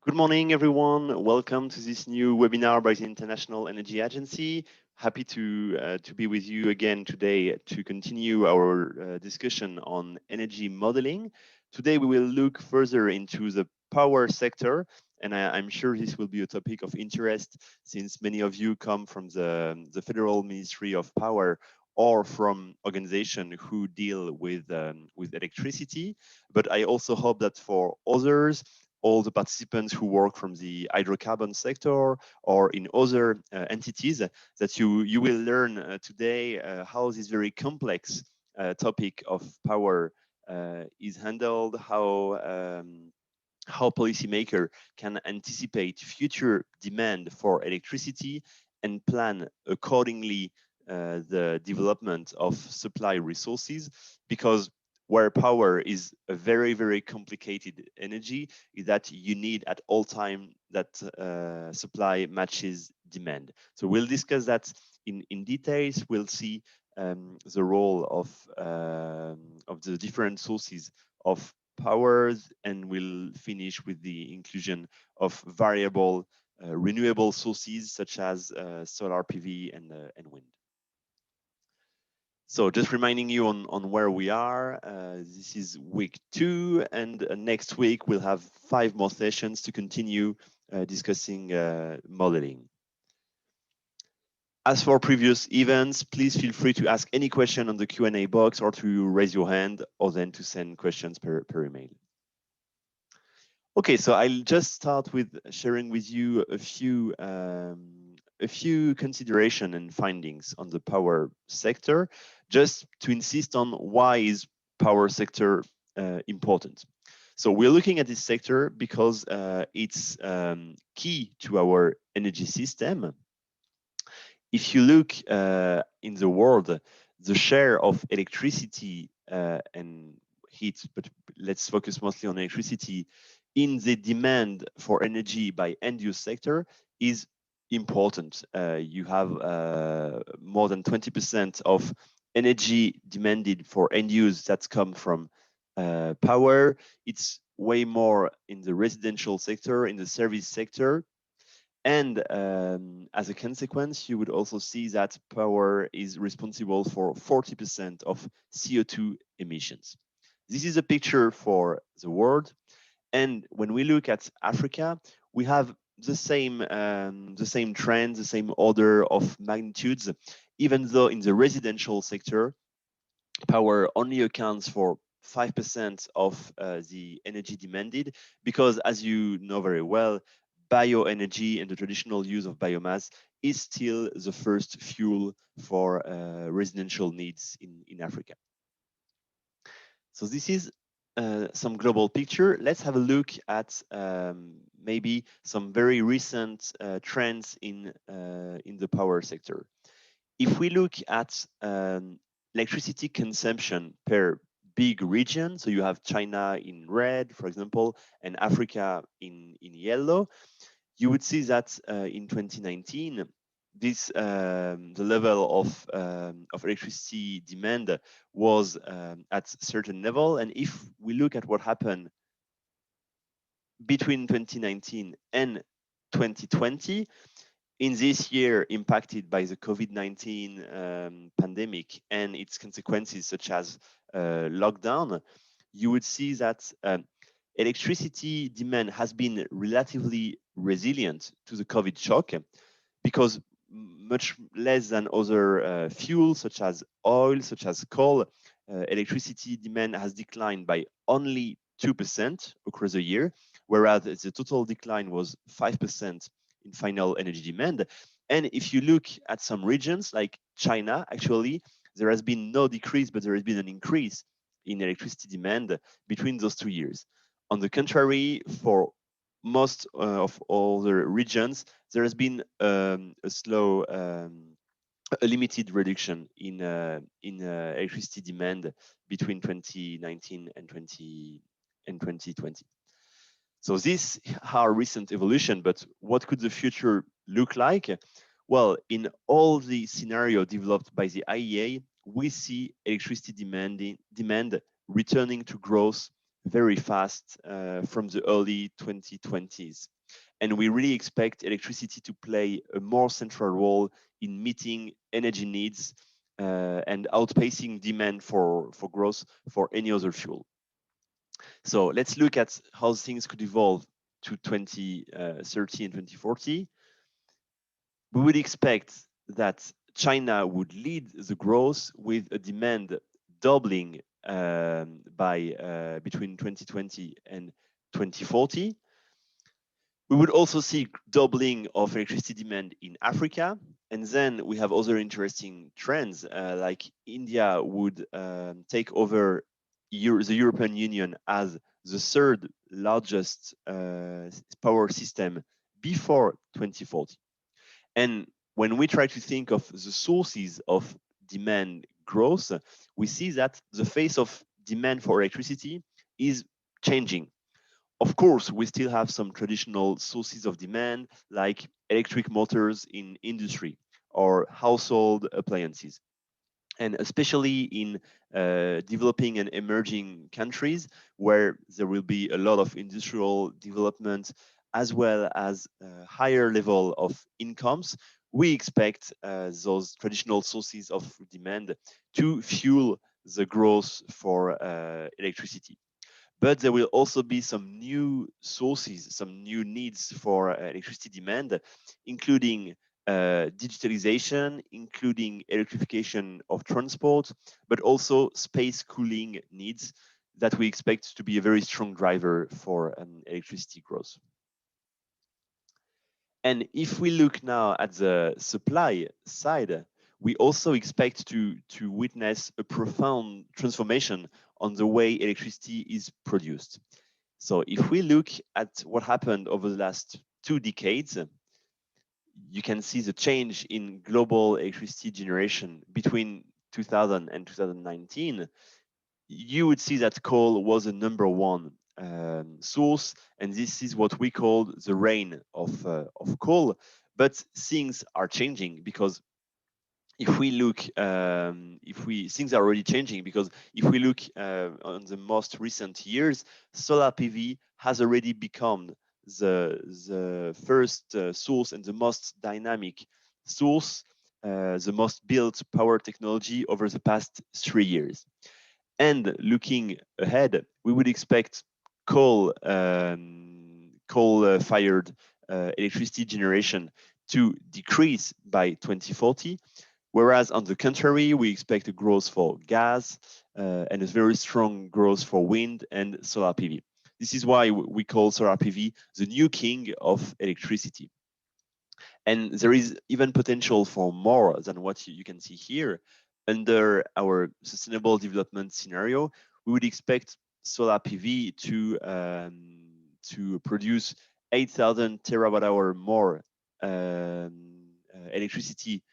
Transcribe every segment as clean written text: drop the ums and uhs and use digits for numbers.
Good morning, everyone. Welcome to this new webinar by the International Energy Agency. Happy to be with you again today to continue our discussion on energy modeling. Today, we will look further into the power sector, and I'm sure this will be a topic of interest since many of you come from the Federal Ministry of Power or from organizations who deal with electricity. But I also hope that for others, all the participants who work from the hydrocarbon sector or in other entities, that you will learn today how this very complex topic of power is handled, how policymakers can anticipate future demand for electricity and plan accordingly the development of supply resources, because where power is a very, very complicated energy, is that you need at all time that supply matches demand. So we'll discuss that in details. We'll see the role of the different sources of powers, and we'll finish with the inclusion of variable renewable sources such as solar PV and wind. So just reminding you on where we are, this is week 2, and next week we'll have 5 more sessions to continue discussing modeling. As for previous events, please feel free to ask any question on the Q&A box, or to raise your hand, or then to send questions per email. Okay, so I'll just start with sharing with you a few consideration and findings on the power sector, just to insist on why is power sector important. So we're looking at this sector because it's key to our energy system. If you look in the world, the share of electricity and heat, but let's focus mostly on electricity, in the demand for energy by end-use sector is important. You have more than 20% of energy demanded for end use that's come from power. It's way more in the residential sector, in the service sector. And as a consequence, you would also see that power is responsible for 40% of CO2 emissions. This is a picture for the world. And when we look at Africa, we have the same trend, the same order of magnitudes, even though in the residential sector, power only accounts for 5% of the energy demanded, because as you know very well, bioenergy and the traditional use of biomass is still the first fuel for residential needs in Africa. So this is some global picture. Let's have a look at maybe some very recent trends in the power sector. If we look at electricity consumption per big region, so you have China in red, for example, and Africa in yellow, you would see that in 2019, this the level of electricity demand was at a certain level. And if we look at what happened between 2019 and 2020, in this year impacted by the COVID-19 pandemic and its consequences, such as lockdown, you would see that electricity demand has been relatively resilient to the COVID shock, because much less than other fuels such as oil, such as coal, electricity demand has declined by only 2% across the year, whereas the total decline was 5% in final energy demand. And if you look at some regions like China, actually, there has been no decrease, but there has been an increase in electricity demand between those 2 years. On the contrary, for most of all the regions, there has been a slow, a limited reduction in electricity demand between 2019 and 2020. So these are recent evolution, but what could the future look like? Well, in all the scenario developed by the IEA, we see electricity demand returning to growth very fast from the early 2020s. And we really expect electricity to play a more central role in meeting energy needs and outpacing demand for growth for any other fuel. So let's look at how things could evolve to 2030 and 2040. We would expect that China would lead the growth with a demand doubling by between 2020 and 2040. We would also see doubling of electricity demand in Africa. And then we have other interesting trends, like India would take over the European Union as the third largest power system before 2040. And when we try to think of the sources of demand growth, we see that the face of demand for electricity is changing. Of course, we still have some traditional sources of demand like electric motors in industry or household appliances. And especially in developing and emerging countries where there will be a lot of industrial development as well as a higher level of incomes, we expect those traditional sources of demand to fuel the growth for electricity. But there will also be some new sources, some new needs for electricity demand, including digitalization, including electrification of transport, but also space cooling needs that we expect to be a very strong driver for electricity growth. And if we look now at the supply side, we also expect to witness a profound transformation on the way electricity is produced. So if we look at what happened over the last 2 decades, you can see the change in global electricity generation between 2000 and 2019. You would see that coal was the number one source, and this is what we call the reign of coal. But things are changing because if we look, things are already changing because if we look on the most recent years, solar PV has already become the first source and the most dynamic source, the most built power technology over the past 3 years. And looking ahead, we would expect coal-fired electricity generation to decrease by 2040, whereas on the contrary, we expect a growth for gas and a very strong growth for wind and solar PV. This is why we call solar PV the new king of electricity. And there is even potential for more than what you can see here. Under our sustainable development scenario, we would expect solar PV to produce 8,000 terawatt hour more electricity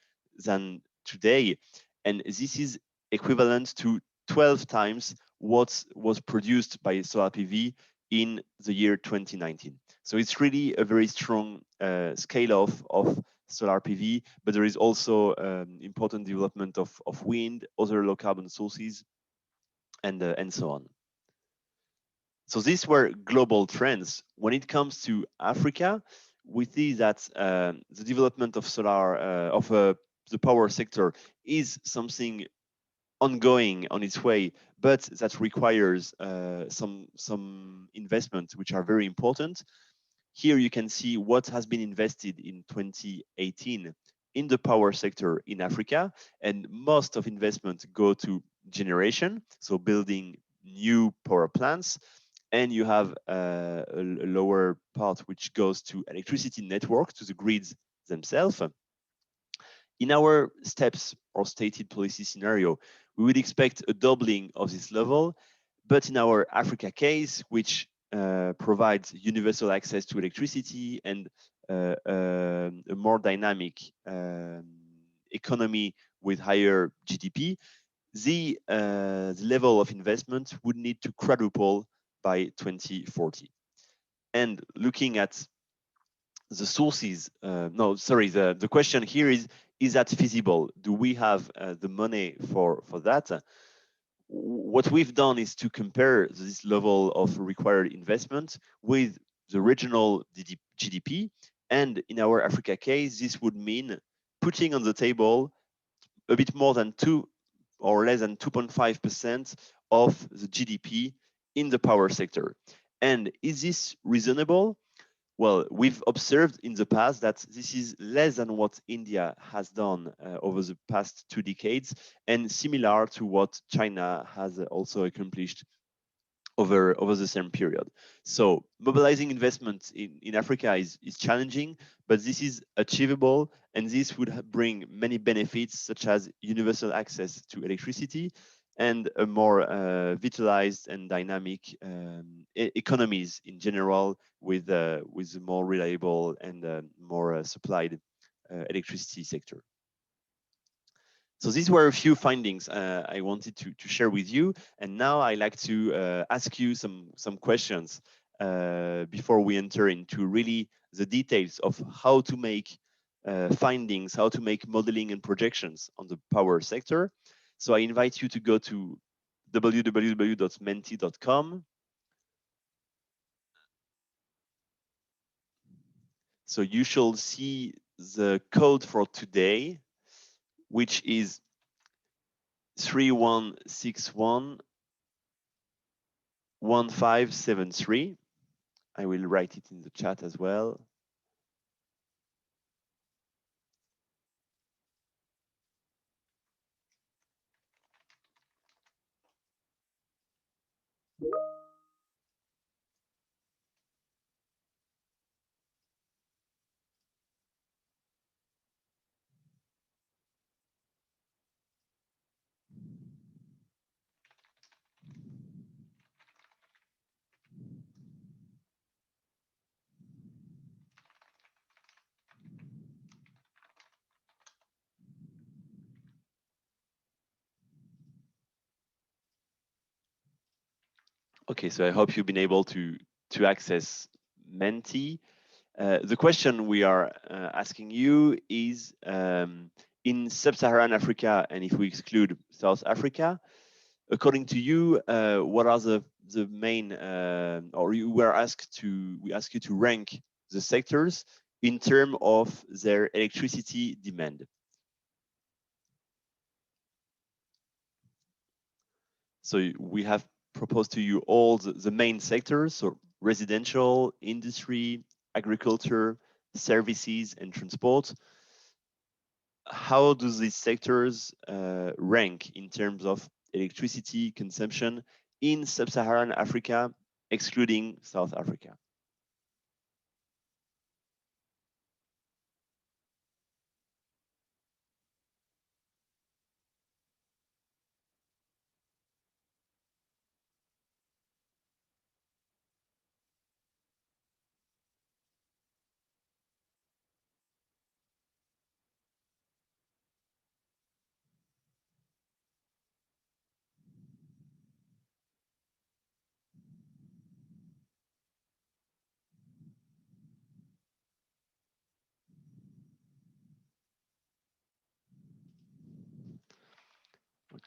than today. And this is equivalent to 12 times what was produced by solar PV in the year 2019. So it's really a very strong scale of solar PV, but there is also important development of wind, other low carbon sources, and so on. So these were global trends. When it comes to Africa, we see that the development of the power sector is something ongoing on its way, but that requires some investments which are very important. Here you can see what has been invested in 2018 in the power sector in Africa, and most of investments go to generation, so building new power plants, and you have a lower part which goes to electricity network, to the grids themselves. In our steps or stated policy scenario, we would expect a doubling of this level, but in our Africa case, which provides universal access to electricity and a more dynamic economy with higher GDP, the level of investment would need to quadruple by 2040. And looking at the sources, the question here is that feasible? Do we have the money for that? what we've done is to compare this level of required investment with the regional GDP. And in our Africa case, this would mean putting on the table a bit more than 2 or less than 2.5% of the GDP in the power sector. And is this reasonable? Well, we've observed in the past that this is less than what India has done over the past 2 decades, and similar to what China has also accomplished over the same period. So mobilizing investment in Africa is challenging, but this is achievable, and this would bring many benefits, such as universal access to electricity and a more vitalized and dynamic economies in general, with more reliable and more supplied electricity sector. So these were a few findings I wanted to share with you. And now I like to ask you some questions before we enter into really the details of how to make findings, how to make modeling and projections on the power sector. So I invite you to go to www.menti.com. So you shall see the code for today, which is 3161 1573. I will write it in the chat as well. Okay, so I hope you've been able to access Menti. The question we are asking you is, in Sub-Saharan Africa, and if we exclude South Africa, according to you, what are the main, or we ask you to rank the sectors in terms of their electricity demand. So we have proposed to you all the main sectors, so residential, industry, agriculture, services, and transport. How do these sectors rank in terms of electricity consumption in Sub-Saharan Africa, excluding South Africa?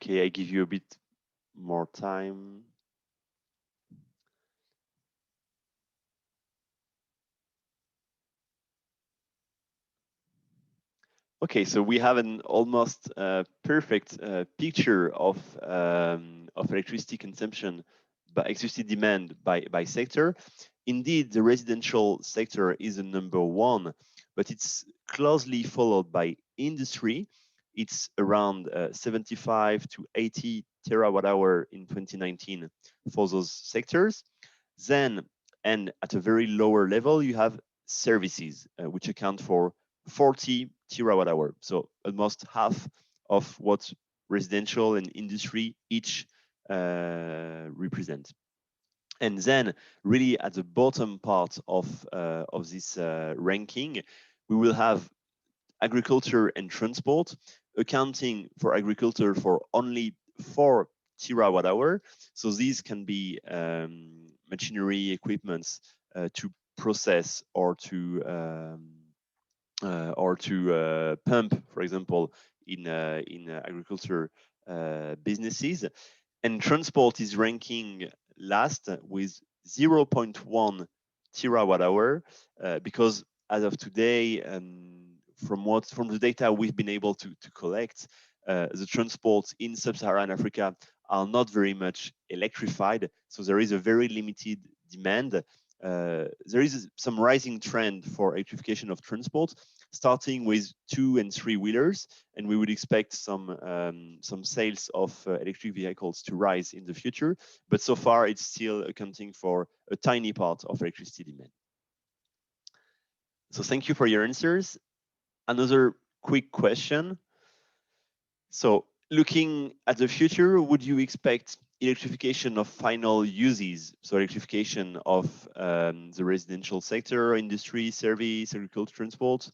Okay, I give you a bit more time. Okay, so we have an almost perfect picture of electricity consumption, by electricity demand by sector. Indeed, the residential sector is the number one, but it's closely followed by industry. It's around 75 to 80 terawatt hour in 2019 for those sectors. Then, and at a very lower level, you have services, which account for 40 terawatt hour. So almost half of what residential and industry each represent. And then really at the bottom part of this ranking, we will have agriculture and transport, accounting for agriculture for only 4 terawatt hour. So these can be machinery, equipments to process or to pump, for example, in agriculture businesses. And transport is ranking last with 0.1 terawatt hour, because as of today, from the data we've been able to collect, the transports in Sub-Saharan Africa are not very much electrified, so there is a very limited demand. There is some rising trend for electrification of transport, starting with 2- and 3-wheelers, and we would expect some sales of electric vehicles to rise in the future. But so far, it's still accounting for a tiny part of electricity demand. So thank you for your answers. Another quick question. So looking at the future, would you expect electrification of final uses, so electrification of the residential sector, industry, service, agriculture, transport,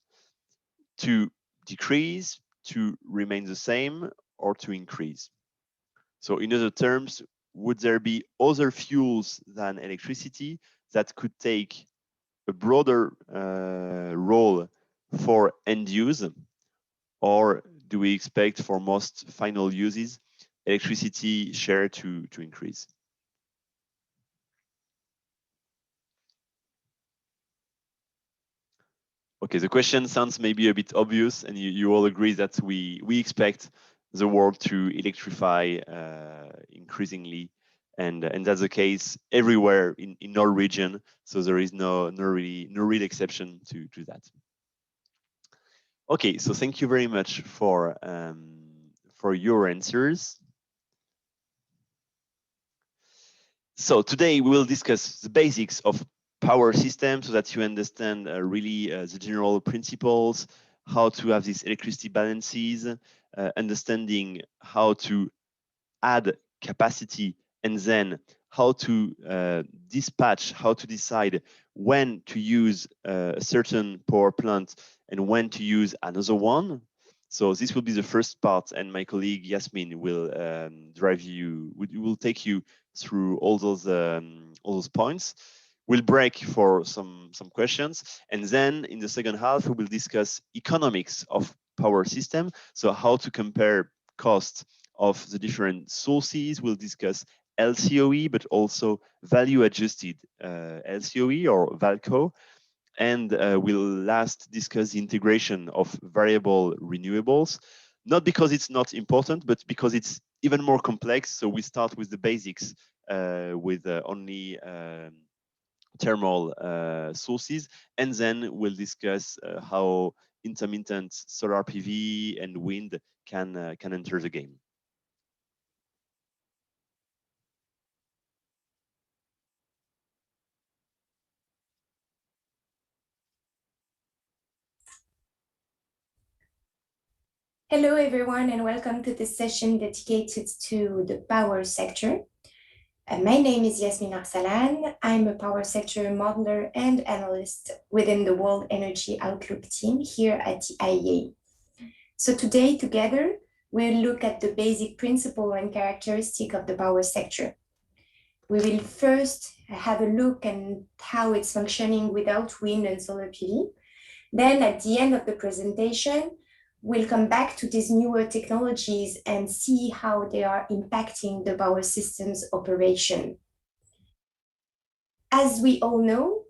to decrease, to remain the same, or to increase? So in other terms, would there be other fuels than electricity that could take a broader role for end use, or do we expect for most final uses electricity share to increase? Okay, the question sounds maybe a bit obvious, and you all agree that we expect the world to electrify increasingly, and that's the case everywhere in our region. So there is no real exception to that. Okay, so thank you very much for your answers. So today we will discuss the basics of power system so that you understand really the general principles, how to have these electricity balances, understanding how to add capacity, and then how to dispatch, how to decide when to use a certain power plant and when to use another one. So this will be the first part, and my colleague Yasmin will will take you through all those points. We'll break for some questions, and then in the second half we will discuss economics of power system. So how to compare cost of the different sources. We'll discuss LCOE, but also value adjusted LCOE or Lcoe. And we'll last discuss the integration of variable renewables, not because it's not important, but because it's even more complex. So we start with the basics with only thermal sources, and then we'll discuss how intermittent solar PV and wind can enter the game. Hello, everyone, and welcome to this session dedicated to the power sector. My name is Yasmin Arsalan. I'm a power sector modeler and analyst within the World Energy Outlook team here at the IEA. So today, together, we'll look at the basic principle and characteristic of the power sector. We will first have a look at how it's functioning without wind and solar PV. Then at the end of the presentation, we'll come back to these newer technologies and see how they are impacting the power system's operation. As we all know,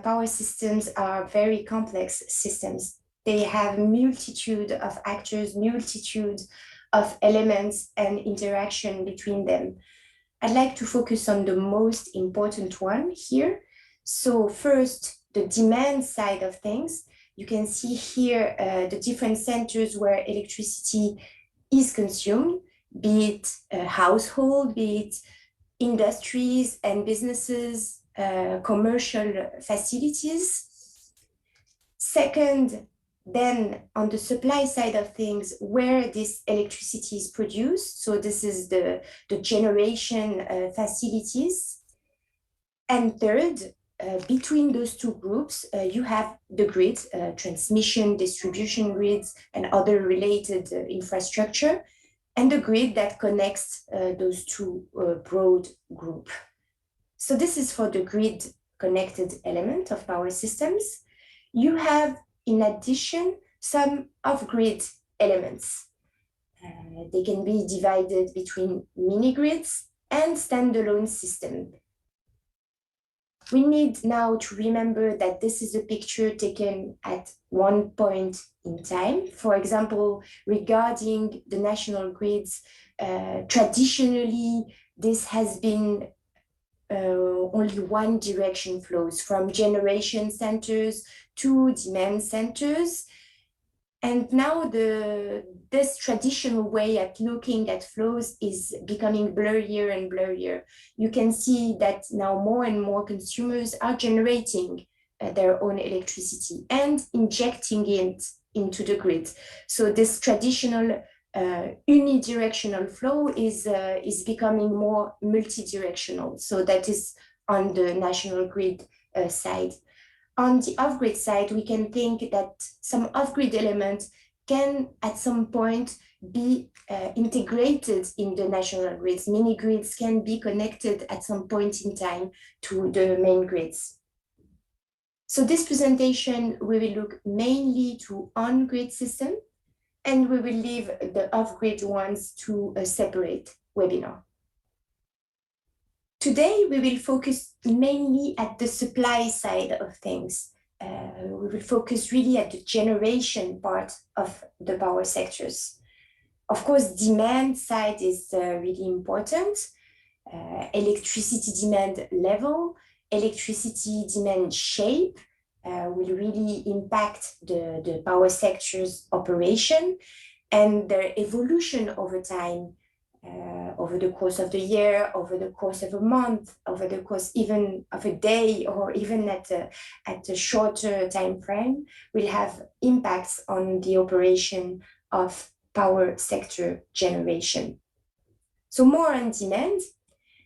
power systems are very complex systems. They have a multitude of actors, multitude of elements and interaction between them. I'd like to focus on the most important one here. So first, the demand side of things. You can see here the different centers where electricity is consumed, be it a household, be it industries and businesses, commercial facilities. Second, then on the supply side of things, where this electricity is produced. So this is the generation facilities. And third, between those two groups, you have the grid, transmission, distribution grids, and other related infrastructure, and the grid that connects those two broad groups. So this is for the grid connected element of power systems. You have, in addition, some off-grid elements. They can be divided between mini-grids and standalone systems. We need now to remember that this is a picture taken at one point in time. For example, regarding the national grids, traditionally, this has been only one direction flows from generation centers to demand centers. And now this traditional way at looking at flows is becoming blurrier and blurrier. You can see that now more and more consumers are generating their own electricity and injecting it into the grid. So this traditional unidirectional flow is becoming more multidirectional. So that is on the national grid side. On the off-grid side, we can think that some off-grid elements can at some point be integrated in the national grids. Mini grids can be connected at some point in time to the main grids. So this presentation, we will look mainly to on-grid system, and we will leave the off-grid ones to a separate webinar. Today, we will focus mainly at the supply side of things. We will focus really at the generation part of the power sectors. Of course, demand side is really important. Electricity demand level, electricity demand shape will really impact the power sector's operation and their evolution over time. Over the course of the year, over the course of a month, over the course even of a day, or even at a shorter time frame, will have impacts on the operation of power sector generation. So more on demand.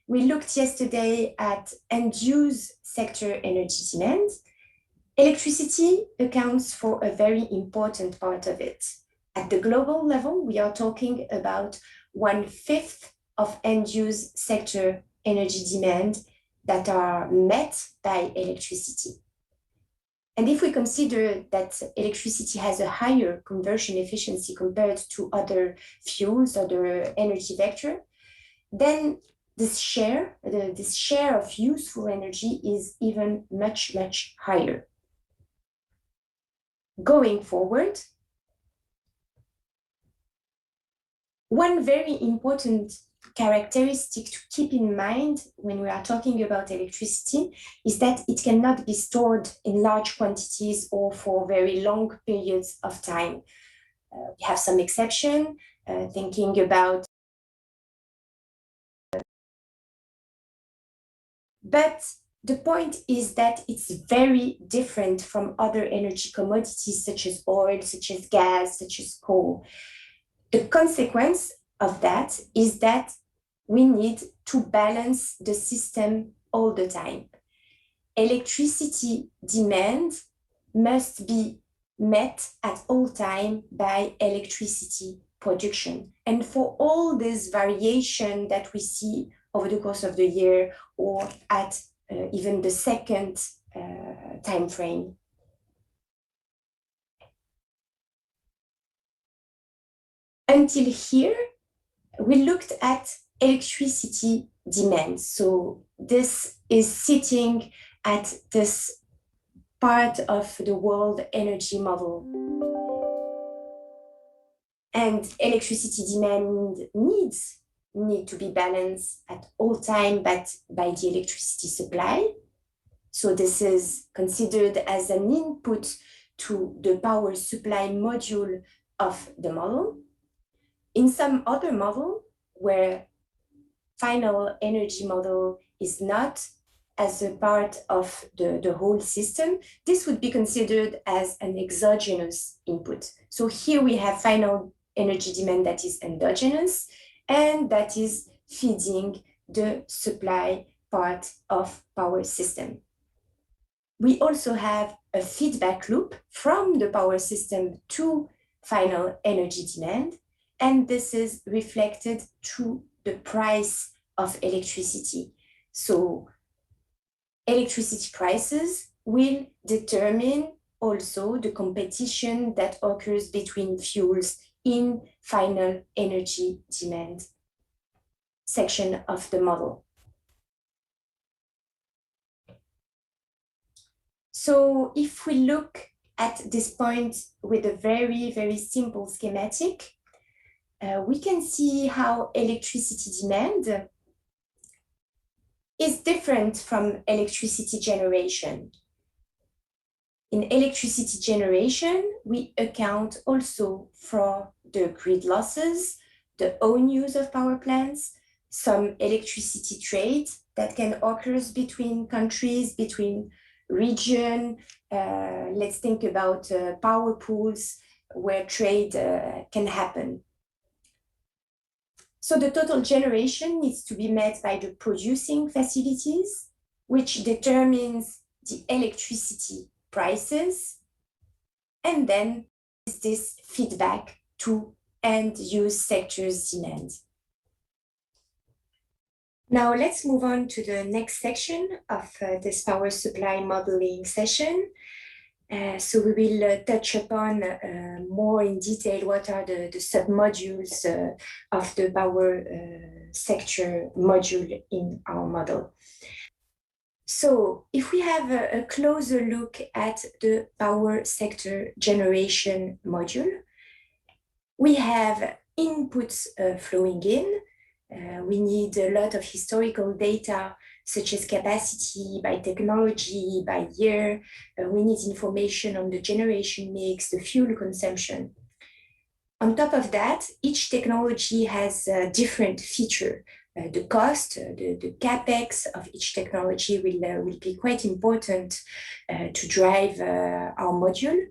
We looked yesterday at end-use sector energy demand. Electricity accounts for a very important part of it. At the global level, we are talking about 1/5 of end-use sector energy demand that are met by electricity. And if we consider that electricity has a higher conversion efficiency compared to other fuels, other energy vector, then this share of useful energy is even much, much higher. Going forward, one very important characteristic to keep in mind when we are talking about electricity is that it cannot be stored in large quantities or for very long periods of time. We have some exception, thinking about. But the point is that it's very different from other energy commodities such as oil, such as gas, such as coal. The consequence of that is that we need to balance the system all the time. Electricity demand must be met at all time by electricity production. And for all this variation that we see over the course of the year or at even the second time frame. Until here, we looked at electricity demand. So this is sitting at this part of the world energy model. And electricity demand need to be balanced at all time, but by the electricity supply. So this is considered as an input to the power supply module of the model. In some other model, where final energy model is not as a part of the whole system, this would be considered as an exogenous input. So here we have final energy demand that is endogenous and that is feeding the supply part of power system. We also have a feedback loop from the power system to final energy demand, and this is reflected through the price of electricity. So electricity prices will determine also the competition that occurs between fuels in final energy demand section of the model. So if we look at this point with a very, very simple schematic, we can see how electricity demand is different from electricity generation. In electricity generation, we account also for the grid losses, the own use of power plants, some electricity trade that can occur between countries, between region. Let's think about power pools where trade can happen. So the total generation needs to be met by the producing facilities, which determines the electricity prices, and then this feedback to end-use sectors' demand. Now let's move on to the next section of this power supply modeling session. So we will touch upon more in detail what are the sub-modules of the power sector module in our model. So if we have a closer look at the power sector generation module, we have inputs flowing in. We need a lot of historical data, such as capacity by technology, by year. We need information on the generation mix, the fuel consumption. On top of that, each technology has a different feature. The cost, the capex of each technology will be quite important to drive our module.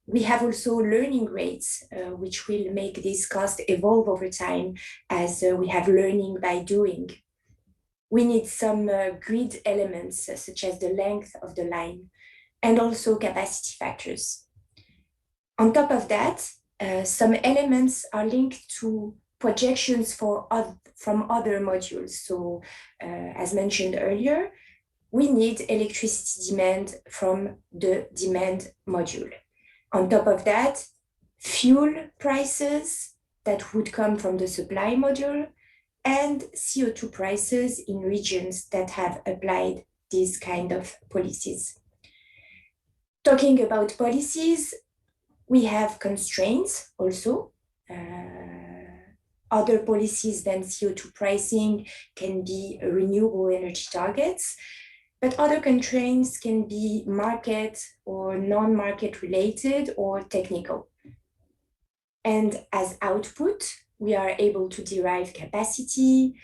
We have also learning rates, which will make this cost evolve over time as we have learning by doing. We need some grid elements, such as the length of the line, and also capacity factors. On top of that, some elements are linked to projections from other modules. So, as mentioned earlier, we need electricity demand from the demand module. On top of that, fuel prices that would come from the supply module, and CO2 prices in regions that have applied these kind of policies. Talking about policies, we have constraints also. Other policies than CO2 pricing can be renewable energy targets, but other constraints can be market or non-market related or technical. And as output, we are able to derive capacity,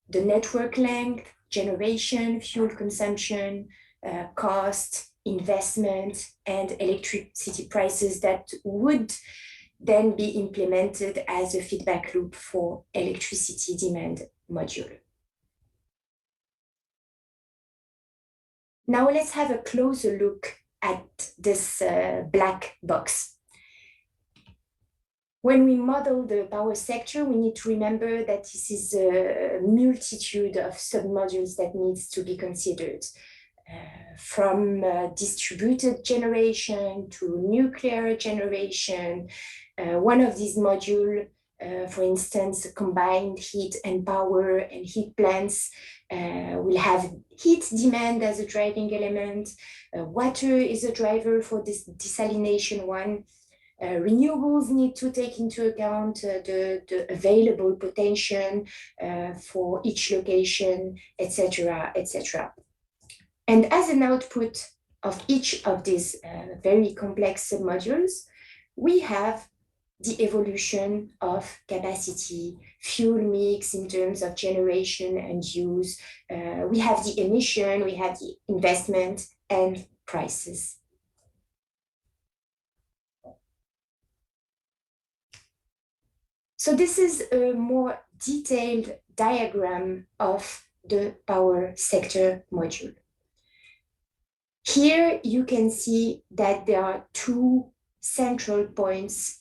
the network length, generation, fuel consumption, cost, investment, and electricity prices that would then be implemented as a feedback loop for electricity demand module. Now let's have a closer look at this black box. When we model the power sector, we need to remember that this is a multitude of submodules that needs to be considered, from distributed generation to nuclear generation. One of these modules, for instance, combined heat and power and heat plants, will have heat demand as a driving element. Water is a driver for this desalination one. Renewables need to take into account the available potential for each location, etc., etc. And as an output of each of these very complex submodules, we have the evolution of capacity, fuel mix in terms of generation and use. We have the emission, we have the investment and prices. So this is a more detailed diagram of the power sector module. Here you can see that there are two central points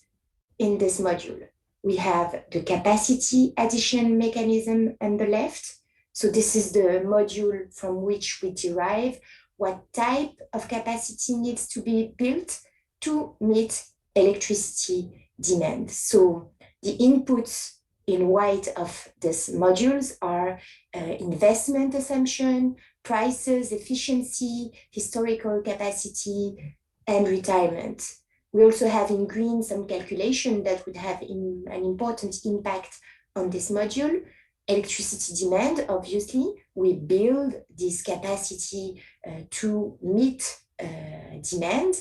in this module. We have the capacity addition mechanism on the left. So this is the module from which we derive what type of capacity needs to be built to meet electricity demand. So the inputs in white of these modules are investment assumption, prices, efficiency, historical capacity, and retirement. We also have in green some calculation that would have an important impact on this module. Electricity demand, obviously, we build this capacity to meet demand.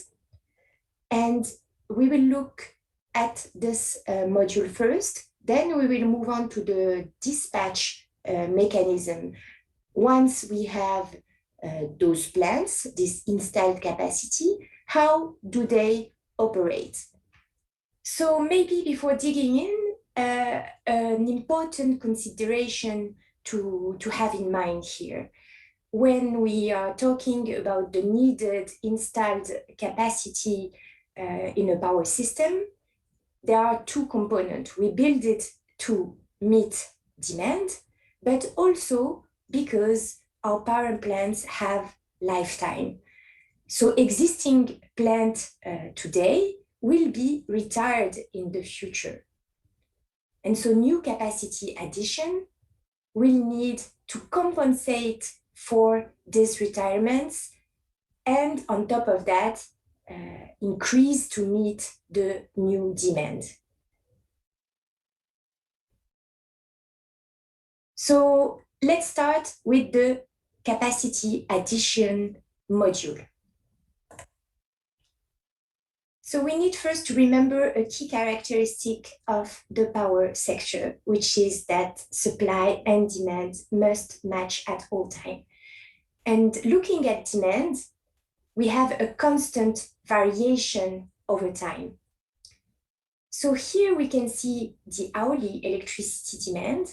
And we will look at this module first, then we will move on to the dispatch mechanism. Once we have those plants, this installed capacity, how do they operate? So maybe before digging in, an important consideration to have in mind here. When we are talking about the needed installed capacity in a power system, there are two components. We build it to meet demand, but also because our power plants have lifetime. So existing plant today will be retired in the future. And so new capacity addition will need to compensate for these retirements, and on top of that, increase to meet the new demand. So let's start with the capacity addition module. So we need first to remember a key characteristic of the power sector, which is that supply and demand must match at all times. And looking at demand, we have a constant variation over time. So here we can see the hourly electricity demand,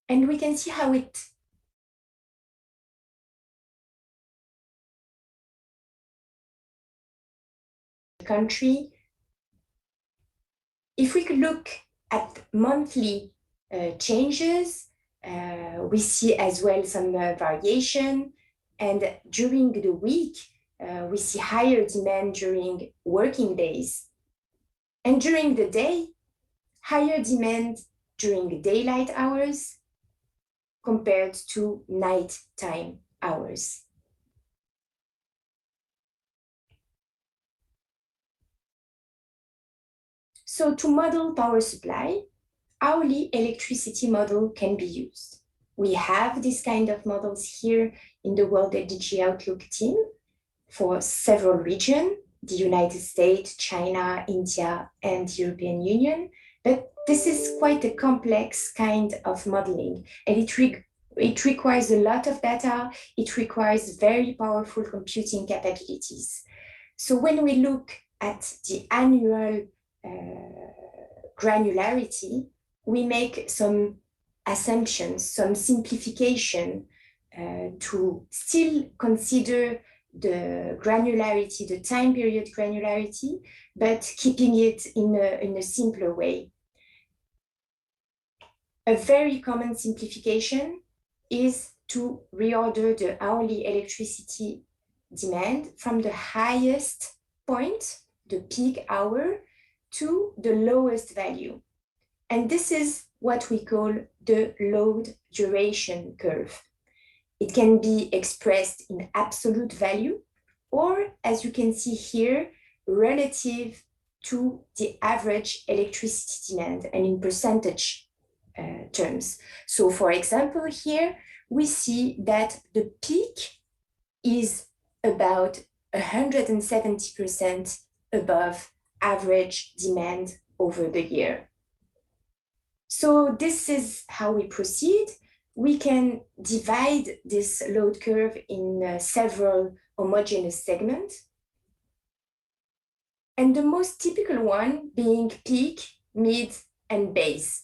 and we can see how it country. If we could look at monthly changes, we see as well some variation, and during the week, we see higher demand during working days. And during the day, higher demand during daylight hours compared to nighttime hours. So to model power supply, hourly electricity model can be used. We have this kind of models here in the World Energy Outlook team for several regions, the United States, China, India, and European Union. But this is quite a complex kind of modeling, and it requires a lot of data. It requires very powerful computing capabilities. So when we look at the annual granularity, we make some assumptions, some simplification to still consider the granularity, the time period granularity, but keeping it in a simpler way. A very common simplification is to reorder the hourly electricity demand from the highest point, the peak hour, to the lowest value. And this is what we call the load duration curve. It can be expressed in absolute value, or as you can see here, relative to the average electricity demand and in percentage terms. So for example, here we see that the peak is about 170% above average demand over the year. So this is how we proceed. We can divide this load curve in several homogeneous segments. And the most typical one being peak, mid, and base.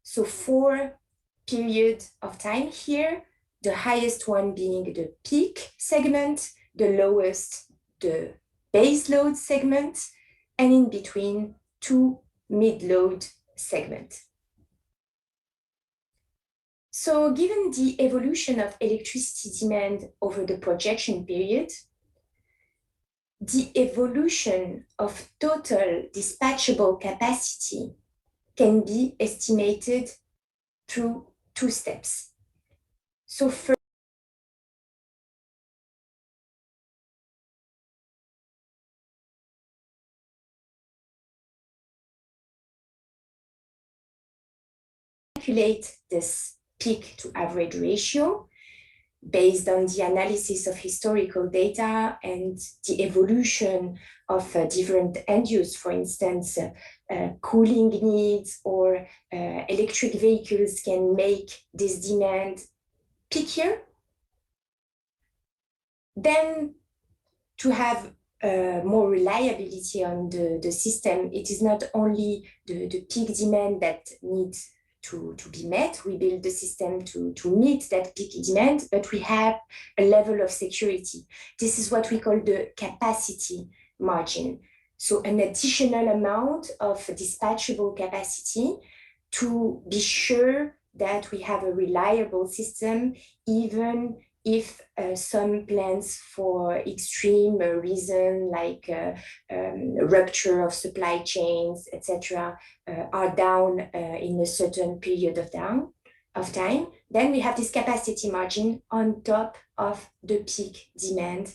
So 4 periods of time here, the highest one being the peak segment, the lowest, the base load segment, and in between 2 mid-load segments. So given the evolution of electricity demand over the projection period, the evolution of total dispatchable capacity can be estimated through two steps. So first, calculate this peak to average ratio based on the analysis of historical data and the evolution of different end use, for instance, cooling needs or electric vehicles can make this demand peakier. Then to have more reliability on the system, it is not only the peak demand that needs to be met. We build the system to meet that peak demand, but we have a level of security. This is what we call the capacity margin. So an additional amount of dispatchable capacity to be sure that we have a reliable system, even if some plants for extreme reason like rupture of supply chains, etc., are down in a certain period of time, then we have this capacity margin on top of the peak demand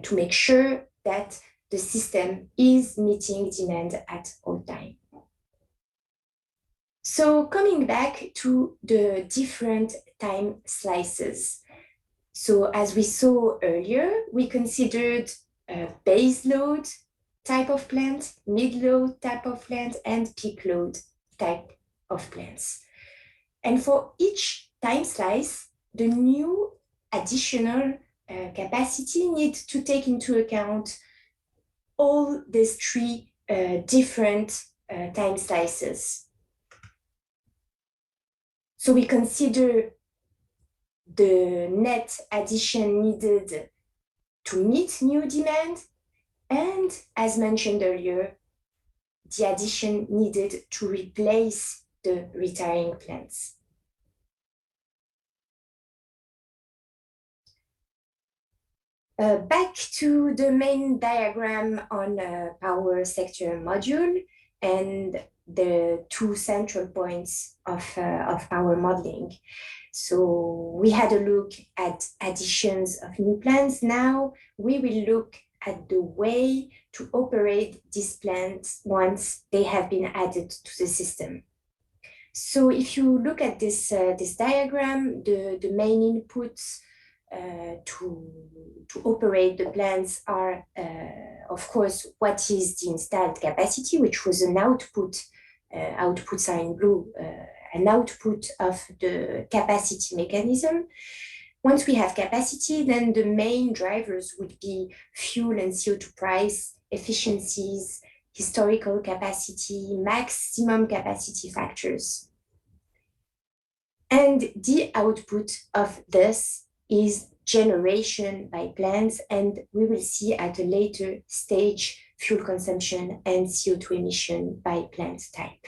to make sure that the system is meeting demand at all time. So coming back to the different time slices. So as we saw earlier, we considered a base load type of plant, mid-load type of plant, and peak load type of plants. And for each time slice, the new additional capacity needs to take into account all these three different time slices. So we consider the net addition needed to meet new demand, and as mentioned earlier, the addition needed to replace the retiring plants. Back to the main diagram on power sector module and the two central points of power modeling. So we had a look at additions of new plants. Now we will look at the way to operate these plants once they have been added to the system. So if you look at this diagram, the main inputs to operate the plants are, of course, what is the installed capacity, which was an output, outputs are in blue, an output of the capacity mechanism. Once we have capacity, then the main drivers would be fuel and CO2 price, efficiencies, historical capacity, maximum capacity factors. And the output of this is generation by plants, and we will see at a later stage fuel consumption and CO2 emission by plant type.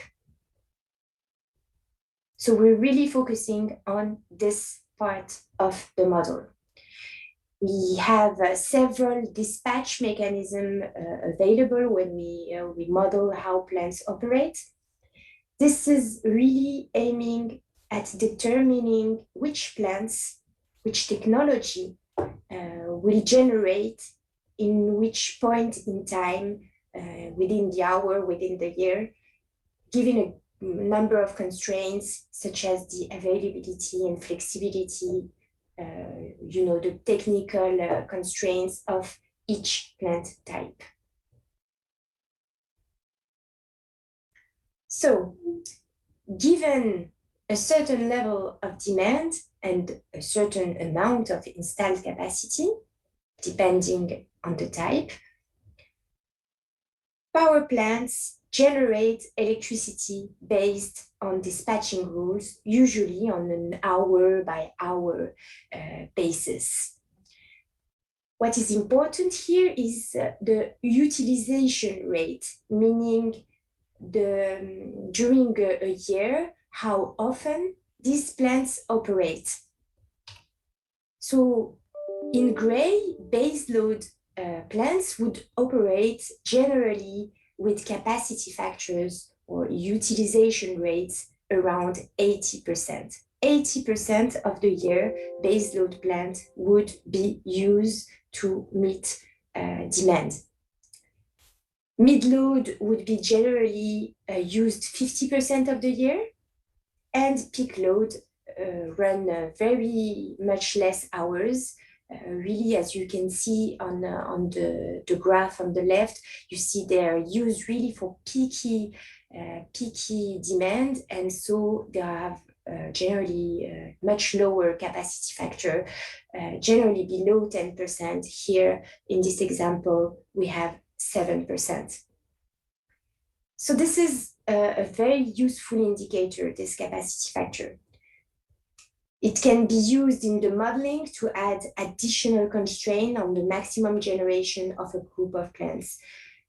So we're really focusing on this part of the model. We have several dispatch mechanisms available when we model how plants operate. This is really aiming at determining which plants, which technology will generate in which point in time within the hour, within the year, given a number of constraints such as the availability and flexibility, the technical constraints of each plant type. So, given a certain level of demand and a certain amount of installed capacity, depending on the type, power plants generate electricity based on dispatching rules, usually on an hour-by-hour basis. What is important here is the utilization rate, meaning during a year, how often these plants operate. So in gray, baseload plants would operate generally with capacity factors or utilization rates around 80%. 80% of the year, baseload plant would be used to meet demand. Mid-load would be generally used 50% of the year, and peak load run very much less hours. Really, as you can see on the graph on the left, you see they're used really for peaky demand, and so they have generally much lower capacity factor, generally below 10%. Here in this example, we have 7%. So this is a very useful indicator, this capacity factor. It can be used in the modeling to add additional constraint on the maximum generation of a group of plants.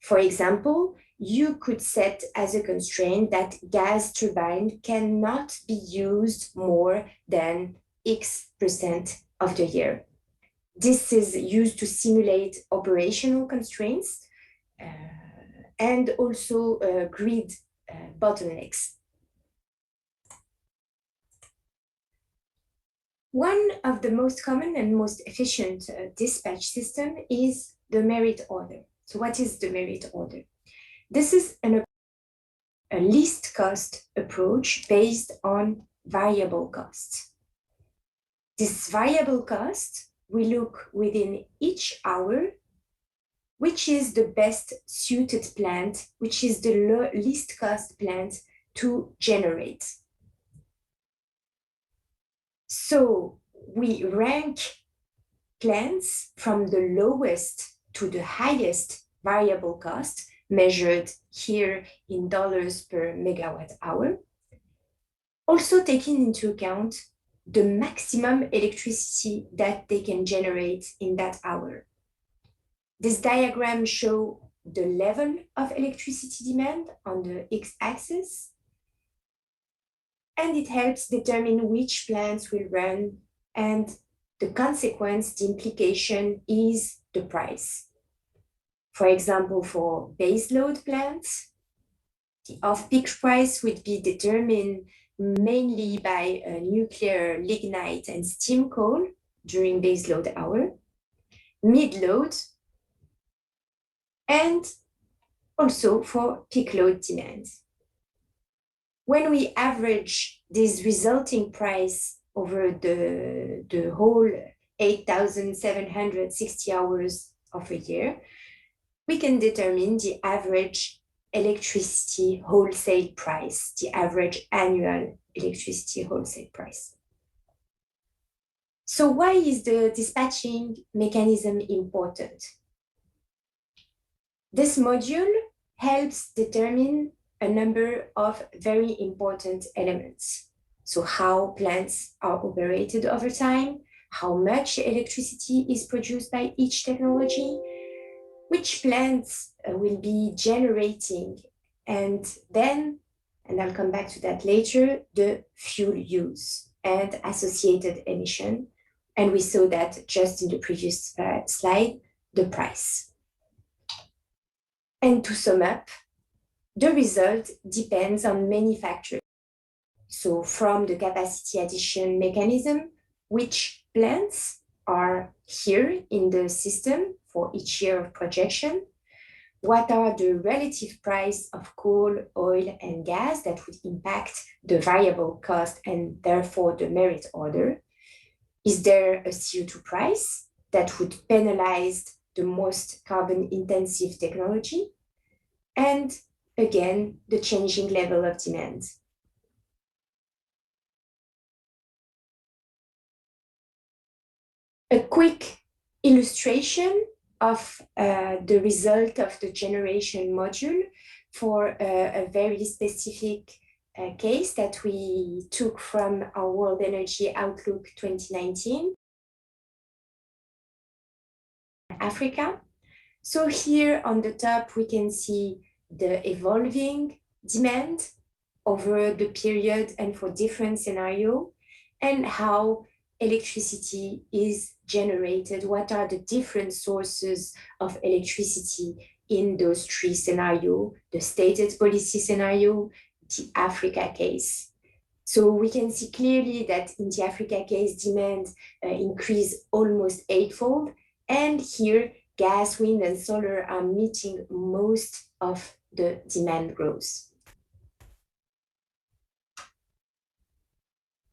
For example, you could set as a constraint that gas turbine cannot be used more than X% of the year. This is used to simulate operational constraints and also grid bottlenecks. One of the most common and most efficient dispatch system is the merit order. So what is the merit order? This is a least cost approach based on variable costs. This variable cost, we look within each hour, which is the best suited plant, which is the least cost plant to generate. So we rank plants from the lowest to the highest variable cost, measured here in dollars per megawatt hour, also taking into account the maximum electricity that they can generate in that hour. This diagram shows the level of electricity demand on the x-axis, and it helps determine which plants will run, and the consequence, the implication is the price. For example, for baseload plants, the off-peak price would be determined mainly by nuclear, lignite, and steam coal during baseload hour, mid-load, and also for peak load demand. When we average this resulting price over the whole 8,760 hours of a year, we can determine the average electricity wholesale price, the average annual electricity wholesale price. So why is the dispatching mechanism important? This module helps determine a number of very important elements. So how plants are operated over time, how much electricity is produced by each technology, which plants will be generating, and then, and I'll come back to that later, the fuel use and associated emission. And we saw that just in the previous slide, the price. And to sum up, the result depends on many factors. So from the capacity addition mechanism, which plants are here in the system for each year of projection, what are the relative price of coal, oil, and gas that would impact the variable cost and therefore the merit order? Is there a CO2 price that would penalize the most carbon-intensive technology? And again, the changing level of demand. A quick illustration of the result of the generation module for a very specific case that we took from our World Energy Outlook 2019, Africa. So here on the top, we can see the evolving demand over the period and for different scenarios, and how electricity is generated, what are the different sources of electricity in those three scenarios, the stated policy scenario, the Africa case. So we can see clearly that in the Africa case, demand increased almost eightfold. And here, gas, wind, and solar are meeting most of the demand growth.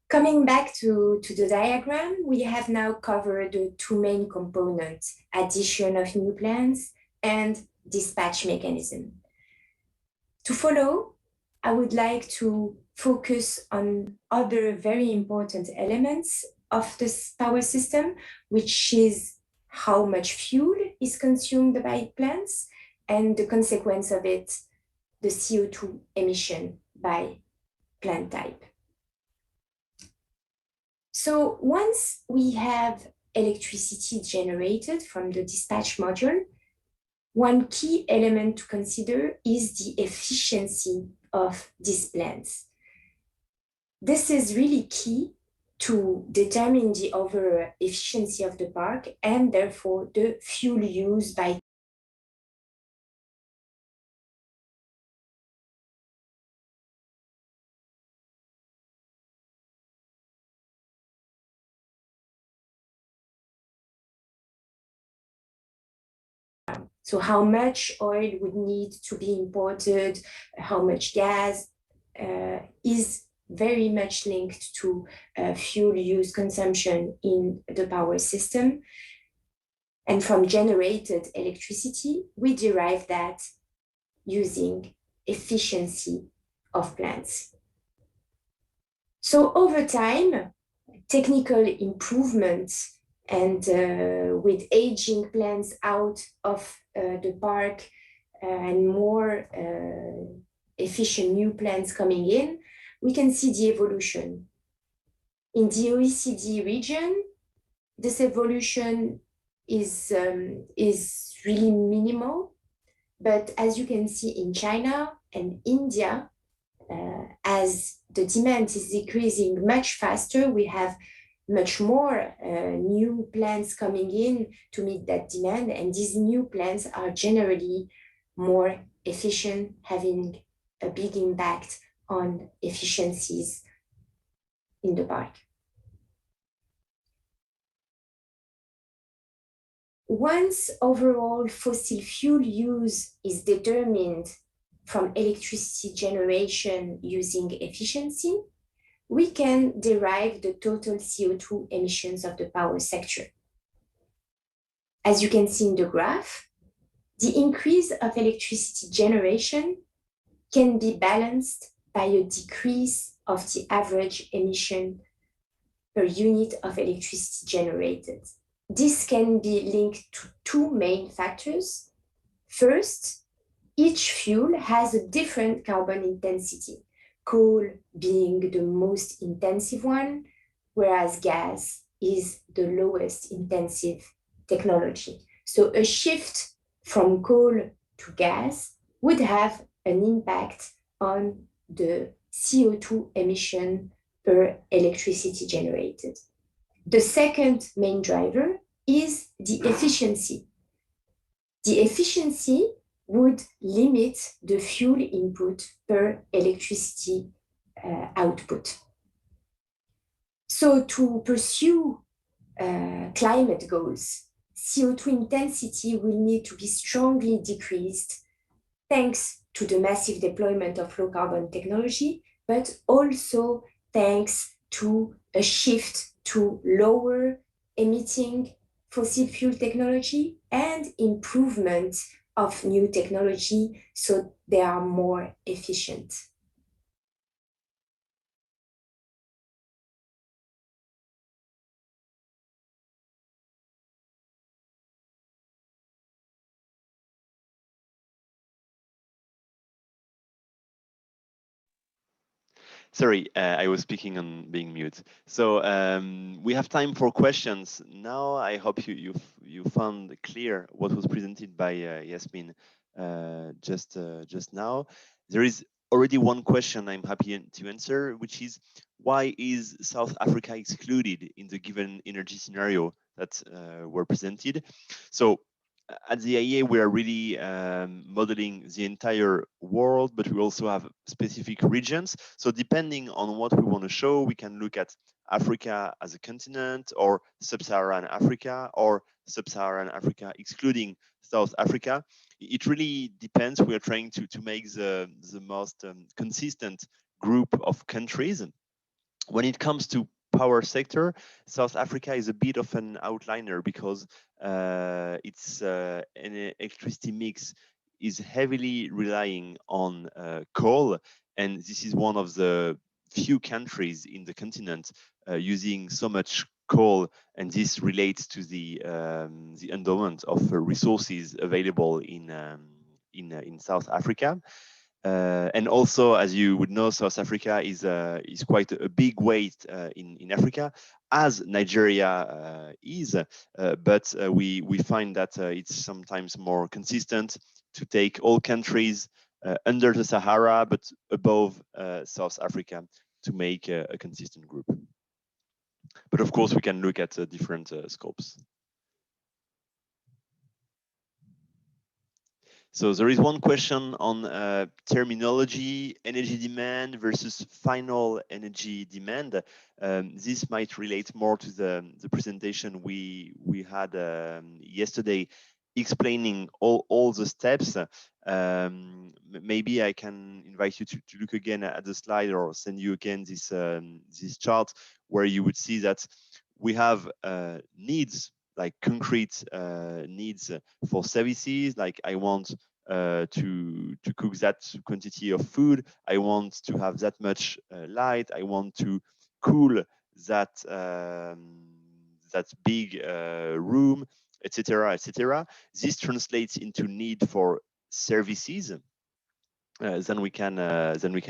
Coming back to the diagram, we have now covered the two main components, addition of new plants and dispatch mechanism. To follow, I would like to focus on other very important elements of this power system, which is how much fuel is consumed by plants and the consequence of it, the CO2 emission by plant type. So once we have electricity generated from the dispatch module, one key element to consider is the efficiency of these plants. This is really key to determine the overall efficiency of the park and therefore the fuel used by So how much oil would need to be imported, how much gas is very much linked to fuel use consumption in the power system. And from generated electricity, we derive that using efficiency of plants. So over time, technical improvements and with aging plants out of the park and more efficient new plants coming in, we can see the evolution. In the OECD region, this evolution is really minimal, but as you can see in China and India, as the demand is decreasing much faster, we have much more new plants coming in to meet that demand, and these new plants are generally more efficient, having a big impact on efficiencies in the park. Once overall fossil fuel use is determined from electricity generation using efficiency, we can derive the total CO2 emissions of the power sector. As you can see in the graph, the increase of electricity generation can be balanced by a decrease of the average emission per unit of electricity generated. This can be linked to two main factors. First, each fuel has a different carbon intensity, coal being the most intensive one, whereas gas is the lowest intensive technology. So a shift from coal to gas would have an impact on the CO2 emission per electricity generated. The second main driver is the efficiency. The efficiency would limit the fuel input per electricity output. So to pursue climate goals, CO2 intensity will need to be strongly decreased thanks to the massive deployment of low carbon technology, but also thanks to a shift to lower emitting fossil fuel technology and improvement of new technology so they are more efficient. Sorry, I was speaking on being mute. So we have time for questions now. I hope you found clear what was presented by Yasmin just now. There is already one question I'm happy to answer, which is why is South Africa excluded in the given energy scenario that were presented? So at the IEA, we are really modeling the entire world, but we also have specific regions. So depending on what we want to show, we can look at Africa as a continent, or Sub-Saharan Africa, or Sub-Saharan Africa excluding South Africa. It really depends. We are trying to make the most consistent group of countries. When it comes to power sector, South Africa is a bit of an outliner because its an electricity mix is heavily relying on coal, and this is one of the few countries in the continent using so much coal, and this relates to the endowment of resources available in South Africa. And also, as you would know, South Africa is quite a big weight in Africa, as Nigeria is. But we find that it's sometimes more consistent to take all countries under the Sahara, but above South Africa, to make a consistent group. But of course, we can look at different scopes. So there is one question on terminology, energy demand versus final energy demand. This might relate more to the presentation we had yesterday, explaining all the steps. Maybe I can invite you to look again at the slide, or send you again this chart, where you would see that we have needs, like concrete needs for services, like I want to cook that quantity of food, I want to have that much light, I want to cool that that big room, etc., etc. This translates into need for services. Then we can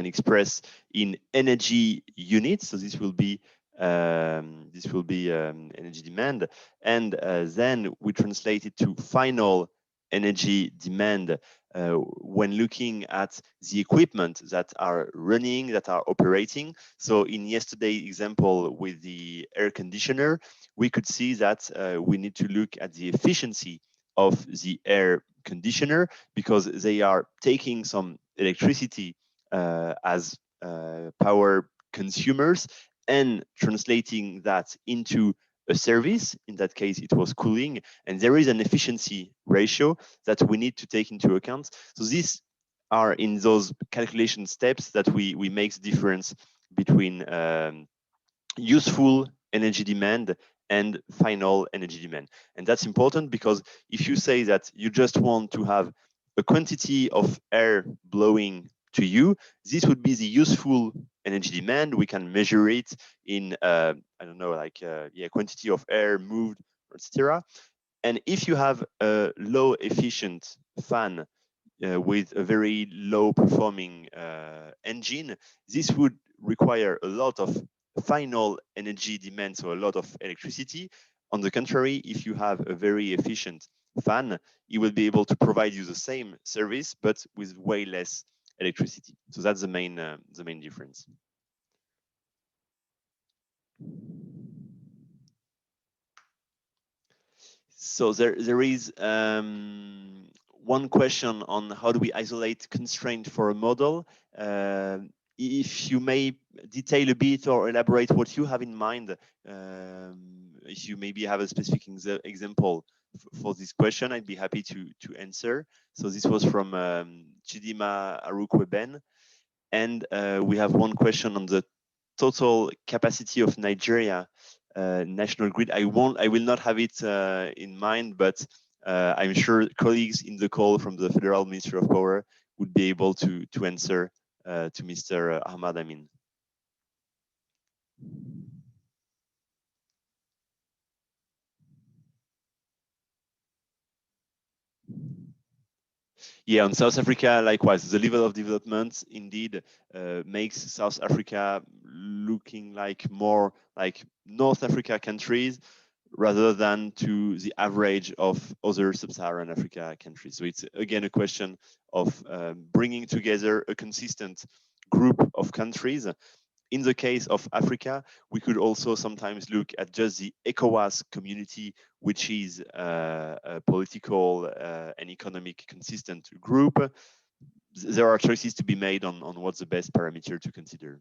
express in energy units. So this will be energy demand, and then we translate it to final energy demand when looking at the equipment that are running, that are operating. So in yesterday's example with the air conditioner, we could see that we need to look at the efficiency of the air conditioner, because they are taking some electricity as power consumers and translating that into a service. In that case, it was cooling, and there is an efficiency ratio that we need to take into account. So these are in those calculation steps that we make the difference between useful energy demand and final energy demand. And that's important, because if you say that you just want to have a quantity of air blowing to you, this would be the useful energy demand. We can measure it in I don't know, like quantity of air moved, etc. And if you have a low efficient fan with a very low performing engine, this would require a lot of final energy demand, so a lot of electricity. On the contrary, if you have a very efficient fan, it will be able to provide you the same service, but with way less electricity. So that's the main difference. So there is one question on how do we isolate constraint for a model. If you may detail a bit or elaborate what you have in mind, if you maybe have a specific example for this question, I'd be happy to answer. So this was from Chidima Arukweben, and we have one question on the total capacity of Nigeria national grid. I will not have it in mind, but I'm sure colleagues in the call from the Federal Ministry of Power would be able to answer to Mr. Ahmad Amin. Yeah, on South Africa, likewise, the level of development indeed makes South Africa looking like more like North Africa countries, rather than to the average of other sub-Saharan Africa countries. So it's again a question of bringing together a consistent group of countries. In the case of Africa, we could also sometimes look at just the ECOWAS community, which is a political and economic consistent group. There are choices to be made on what's the best parameter to consider.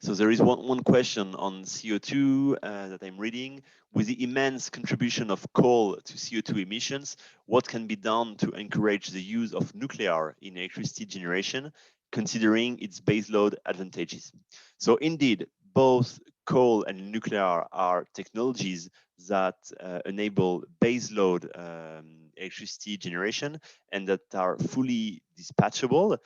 So there is one question on CO2 that I'm reading. With the immense contribution of coal to CO2 emissions, what can be done to encourage the use of nuclear in electricity generation, considering its baseload advantages? So indeed, both coal and nuclear are technologies that enable baseload electricity generation and that are fully dispatchable.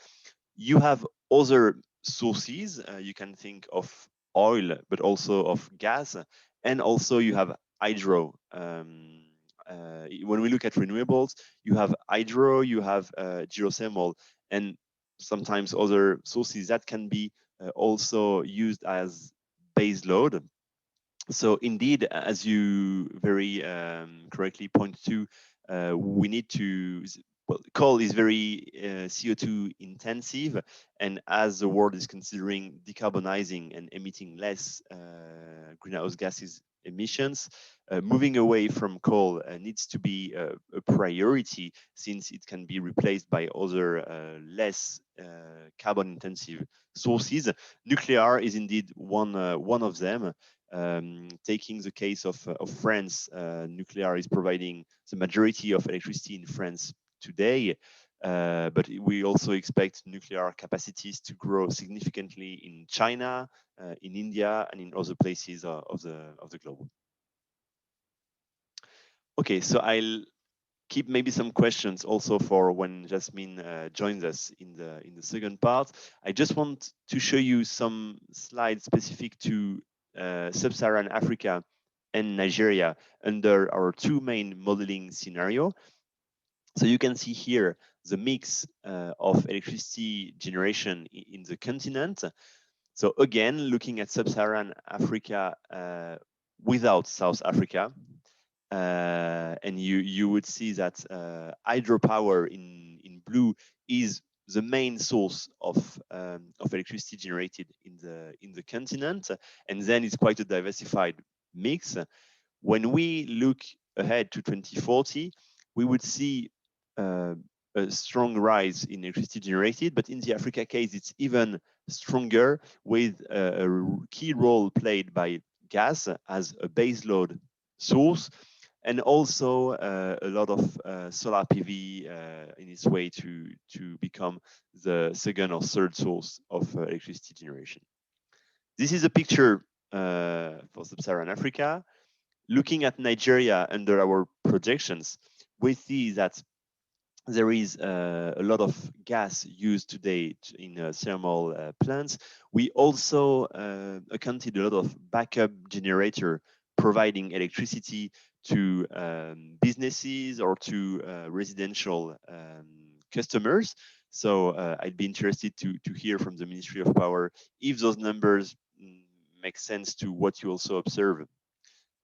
You have other sources. You can think of oil, but also of gas, and also you have hydro. When we look at renewables, you have hydro, you have geothermal, and sometimes other sources that can be also used as base load. So indeed, as you very correctly point to, we need to, well, coal is very CO2 intensive, and as the world is considering decarbonizing and emitting less greenhouse gases emissions, moving away from coal needs to be a priority, since it can be replaced by other less carbon intensive sources. Nuclear is indeed one of them. Taking the case of France, nuclear is providing the majority of electricity in France today, but we also expect nuclear capacities to grow significantly in China, in India, and in other places of the globe. Okay, so I'll keep maybe some questions also for when Jasmine joins us in the second part. I just want to show you some slides specific to Sub-Saharan Africa and Nigeria under our two main modeling scenario. So you can see here the mix of electricity generation in the continent. So again, looking at Sub-Saharan Africa without South Africa, and you would see that hydropower in blue is the main source of electricity generated in the continent, and then it's quite a diversified mix. When we look ahead to 2040, we would see a strong rise in electricity generated, but in the Africa case, it's even stronger, with a key role played by gas as a baseload source, and also a lot of solar PV in its way to become the second or third source of electricity generation. This is a picture for Sub-Saharan Africa. Looking at Nigeria under our projections, we see that there is a lot of gas used today in thermal plants. We also accounted a lot of backup generator providing electricity to businesses or to residential customers. So I'd be interested to hear from the Ministry of Power if those numbers make sense to what you also observe,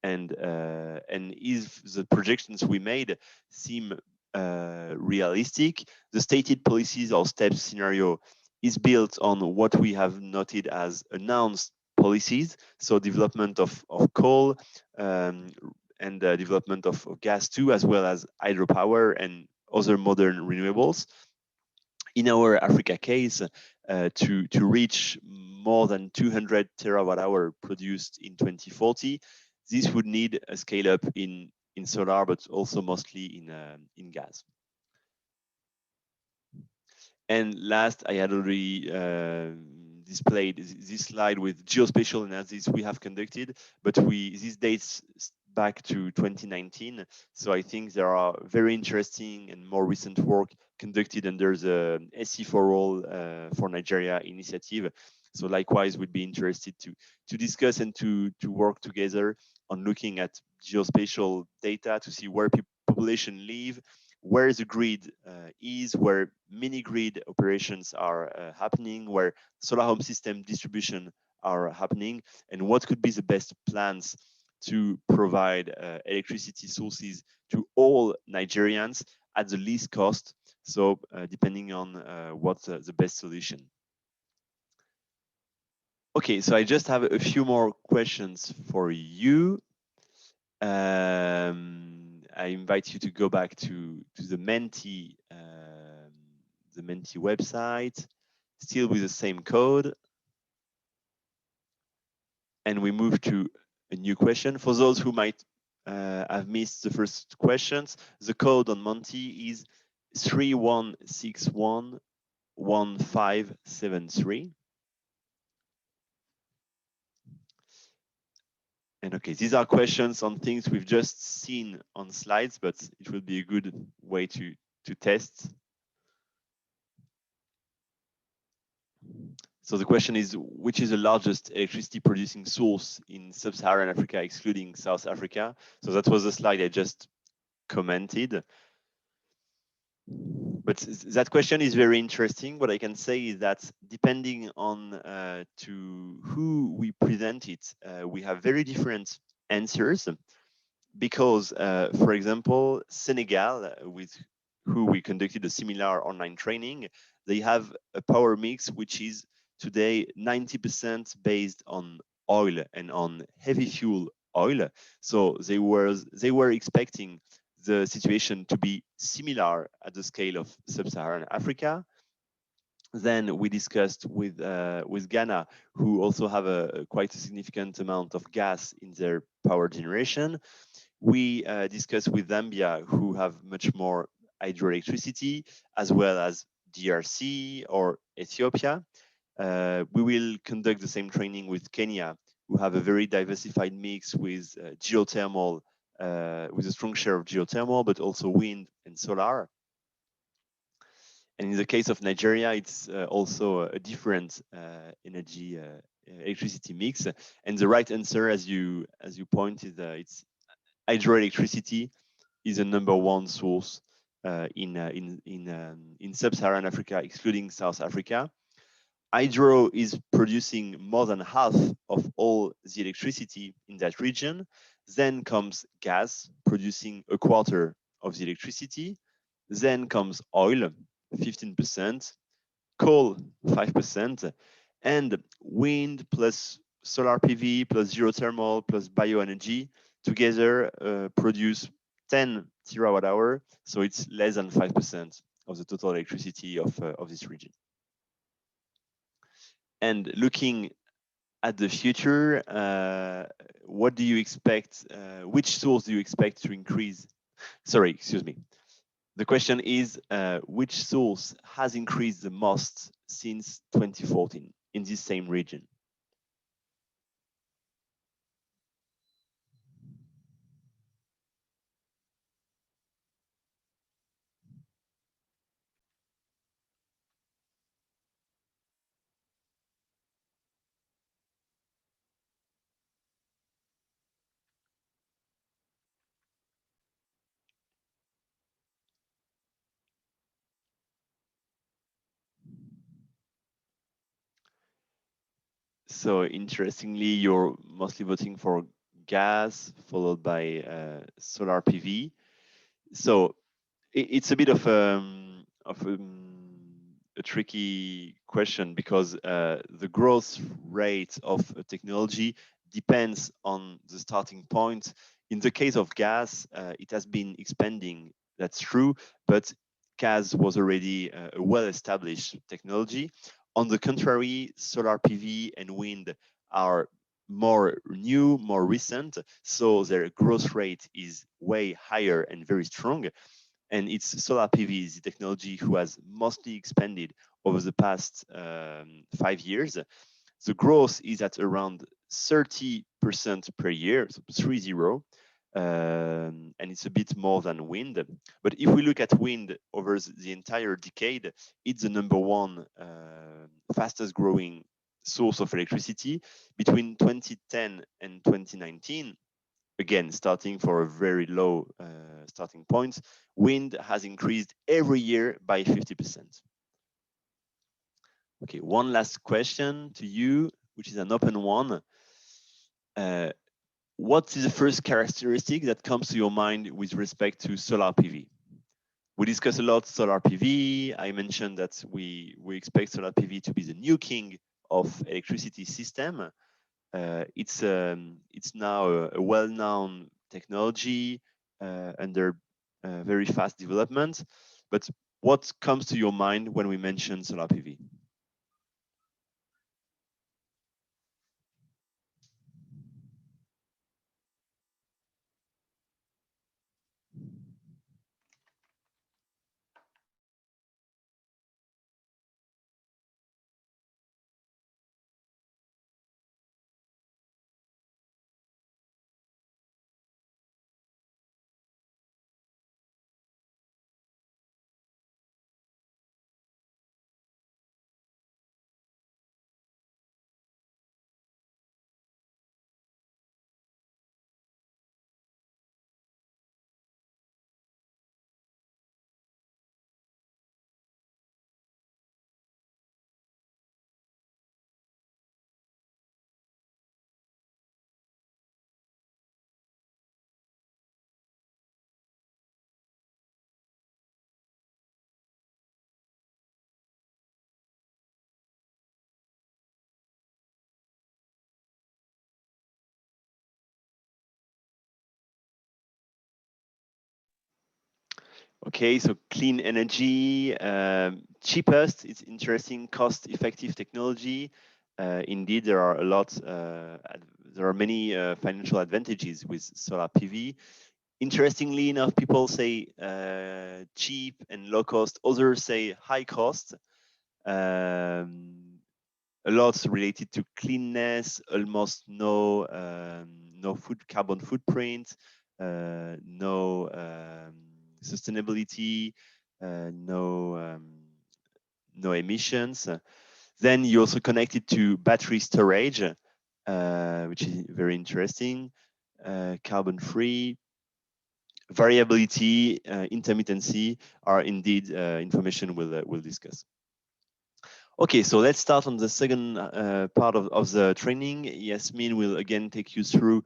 and if the projections we made seem realistic. The stated policies or steps scenario is built on what we have noted as announced policies, so development of coal and development of gas too, as well as hydropower and other modern renewables. In our Africa case, to reach more than 200 terawatt hour produced in 2040, this would need a scale up in solar, but also mostly in gas. And last, I had already displayed this slide with geospatial analysis we have conducted, but this dates back to 2019. So I think there are very interesting and more recent work conducted under the SC for All for Nigeria initiative. So likewise, we'd be interested to discuss and to work together on looking at geospatial data to see where population live, where the grid is, where mini grid operations are happening, where solar home system distribution are happening, and what could be the best plans to provide electricity sources to all Nigerians at the least cost. So depending on what's the best solution. Okay, so I just have a few more questions for you. I invite you to go back to the Menti website, still with the same code. And we move to a new question. For those who might have missed the first questions, the code on Monty is 31611573. And okay, these are questions on things we've just seen on slides, but it will be a good way to test. So the question is, which is the largest electricity producing source in Sub-Saharan Africa, excluding South Africa? So that was the slide I just commented. But that question is very interesting. What I can say is that depending on to who we present it, we have very different answers. Because, for example, Senegal, with who we conducted a similar online training, they have a power mix which is today 90% based on oil and on heavy fuel oil. So they were expecting the situation to be similar at the scale of Sub-Saharan Africa. Then we discussed with Ghana, who also have a quite a significant amount of gas in their power generation. We discussed with Zambia, who have much more hydroelectricity, as well as DRC or Ethiopia. We will conduct the same training with Kenya, who have a very diversified mix with geothermal, with a strong share of geothermal, but also wind and solar. And in the case of Nigeria, it's also a different energy electricity mix. And the right answer, as you pointed, it's hydroelectricity is a #1 source in Sub-Saharan Africa, excluding South Africa. Hydro is producing more than half of all the electricity in that region. Then comes gas, producing a quarter of the electricity. Then comes oil, 15%, coal, 5%, and wind plus solar PV plus geothermal plus bioenergy together produce 10 terawatt hour. So it's less than 5% of the total electricity of this region. And looking at the future, what do you expect? Which source do you expect to increase? Sorry, excuse me. The question is, which source has increased the most since 2014 in this same region? So interestingly, you're mostly voting for gas, followed by solar PV. So it's a bit of a tricky question, because the growth rate of a technology depends on the starting point. In the case of gas, it has been expanding, that's true, but gas was already a well-established technology. On the contrary, solar PV and wind are more new, more recent, so their growth rate is way higher and very strong. And it's solar PV is the technology who has mostly expanded over the past 5 years. The growth is at around 30% per year, so 30, and it's a bit more than wind. But if we look at wind over the entire decade, it's the #1 fastest growing source of electricity. Between 2010 and 2019, again, starting for a very low starting point. Wind has increased every year by 50%. Okay, one last question to you, which is an open one. What is the first characteristic that comes to your mind with respect to solar PV? We discuss a lot solar PV. I mentioned that we expect solar PV to be the new king of electricity system. It's now a well-known technology under very fast development. But what comes to your mind when we mention solar PV? Okay, so clean energy, cheapest, it's interesting, cost-effective technology. Indeed, there are many financial advantages with solar PV. Interestingly enough, people say cheap and low cost. Others say high cost. A lot related to cleanness, almost no carbon footprint, no sustainability, no emissions. Then you also connect it to battery storage, which is very interesting, carbon-free. Variability, intermittency are indeed information we'll discuss. Okay, so let's start on the second part of the training. Yasmin will again take you through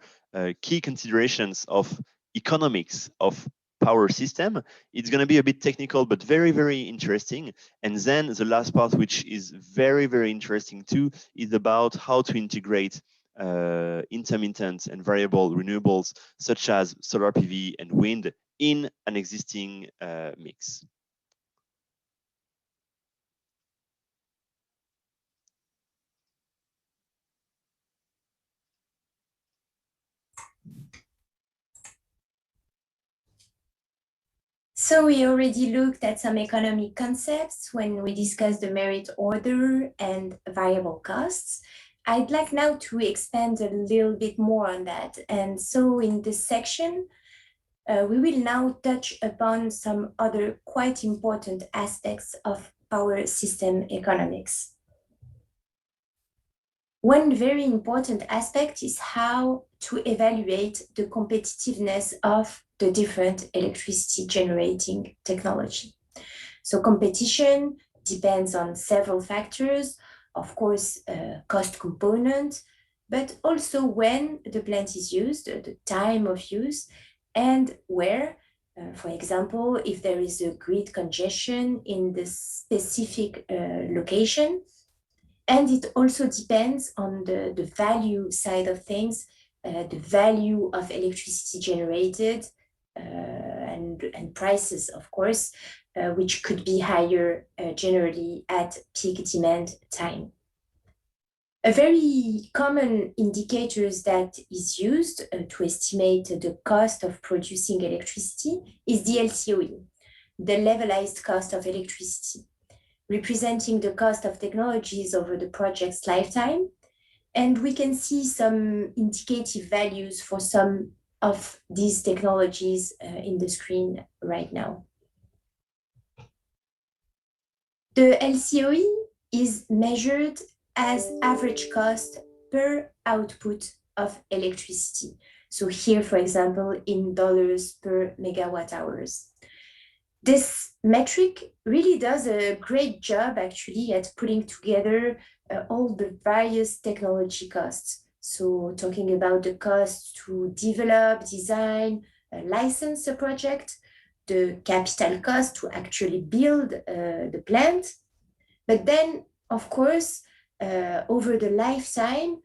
key considerations of economics of power system. It's going to be a bit technical, but very, very interesting. And then the last part, which is very, very interesting too, is about how to integrate intermittent and variable renewables, such as solar PV and wind, in an existing mix. So we already looked at some economic concepts when we discussed the merit order and variable costs. I'd like now to expand a little bit more on that. And so in this section, we will now touch upon some other quite important aspects of power system economics. One very important aspect is how to evaluate the competitiveness of the different electricity generating technology. So competition depends on several factors, of course, cost component, but also when the plant is used, the time of use, and where. For example, if there is a grid congestion in the specific location. And it also depends on the value side of things, the value of electricity generated, and prices, of course, which could be higher generally at peak demand time. A very common indicator that is used to estimate the cost of producing electricity is the LCOE, the levelized cost of electricity, representing the cost of technologies over the project's lifetime. And we can see some indicative values for some of these technologies in the screen right now. The LCOE is measured as average cost per output of electricity. So here, for example, in dollars per megawatt hours. This metric really does a great job actually at putting together all the various technology costs. So talking about the cost to develop, design, license a project, the capital cost to actually build the plant. But then, of course, over the lifetime,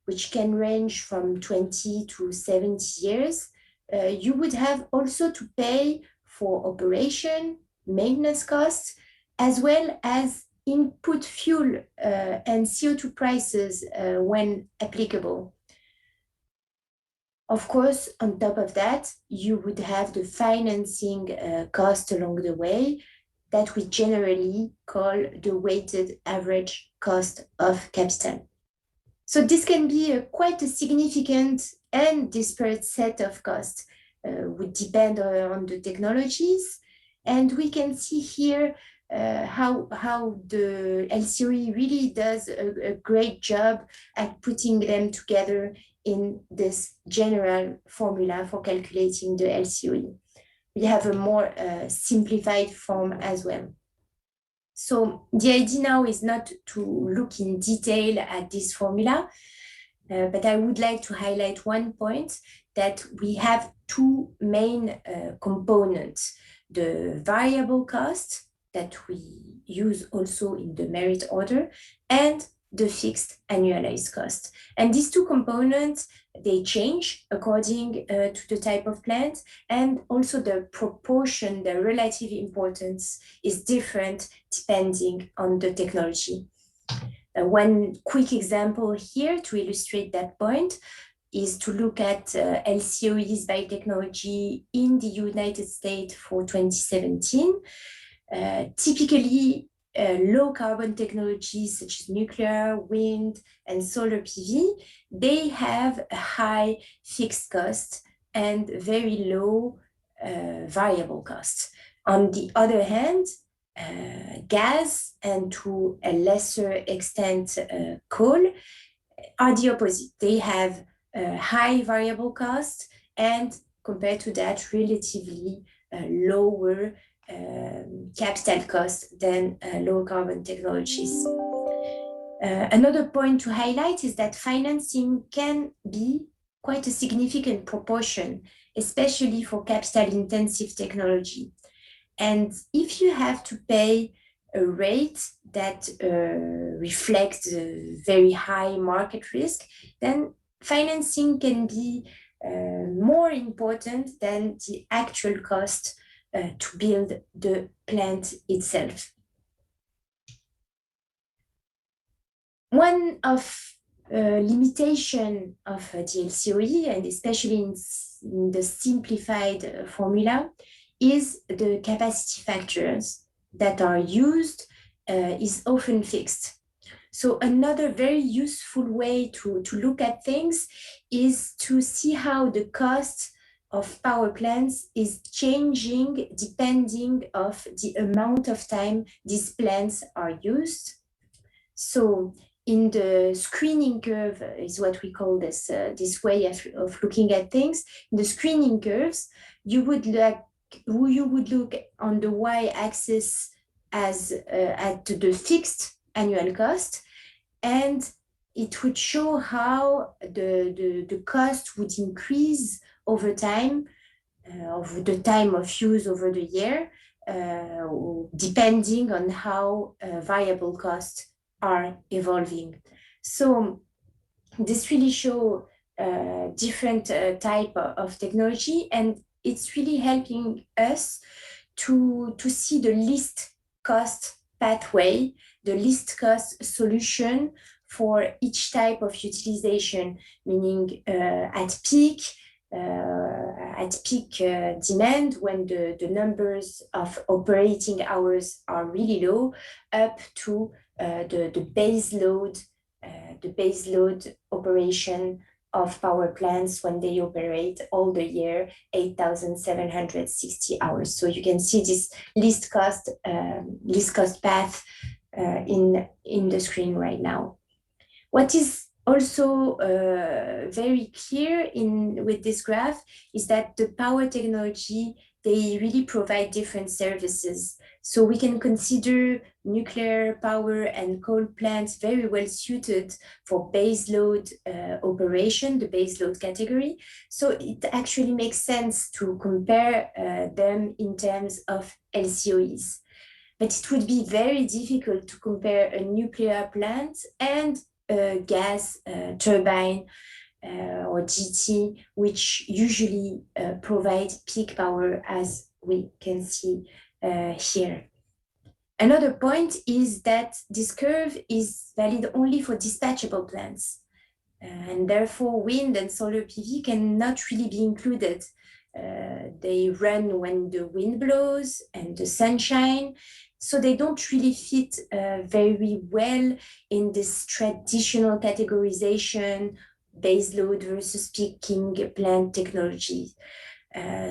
which can range from 20 to 70 years, you would have also to pay for operation, maintenance costs, as well as input fuel and CO2 prices when applicable. Of course, on top of that, you would have the financing cost along the way that we generally call the weighted average cost of capital. So this can be quite a significant and disparate set of costs, would depend on the technologies. And we can see here how the LCOE really does a great job at putting them together in this general formula for calculating the LCOE. We have a more simplified form as well. So the idea now is not to look in detail at this formula, but I would like to highlight one point, that we have two main components: the variable cost that we use also in the merit order, and the fixed annualized cost. And these two components, they change according to the type of plant, and also the proportion, the relative importance is different depending on the technology. One quick example here to illustrate that point is to look at LCOEs by technology in the United States for 2017. Typically, low carbon technologies such as nuclear, wind, and solar PV, they have a high fixed cost and very low variable cost. On the other hand, gas, and to a lesser extent coal, are the opposite. They have high variable cost, and compared to that, relatively lower capital cost than low carbon technologies. Another point to highlight is that financing can be quite a significant proportion, especially for capital intensive technology. And if you have to pay a rate that reflects a very high market risk, then financing can be more important than the actual cost to build the plant itself. One of limitation of the LCOE, and especially in the simplified formula, is the capacity factors that are used is often fixed. So another very useful way to look at things is to see how the cost of power plants is changing depending of the amount of time these plants are used. So in the screening curve is what we call this way of looking at things. In the screening curves, you would look on the y-axis as at the fixed annual cost, and it would show how the cost would increase over time, over the time of use over the year, depending on how variable costs are evolving. So this really shows different type of technology, and it's really helping us to see the least cost pathway, the least cost solution for each type of utilization, meaning at peak demand, when the numbers of operating hours are really low, up to the base load operation of power plants when they operate all the year, 8,760 hours. So you can see this least cost path in the screen right now. What is Also very clear with this graph is that the power technology, they really provide different services. So we can consider nuclear power and coal plants very well suited for baseload operation, the baseload category. So it actually makes sense to compare them in terms of LCOEs. But it would be very difficult to compare a nuclear plant and a gas turbine or GT, which usually provide peak power, as we can see here. Another point is that this curve is valid only for dispatchable plants. And therefore, wind and solar PV cannot really be included. They run when the wind blows and the sunshine, so they don't really fit very well in this traditional categorization, baseload versus peaking plant technology.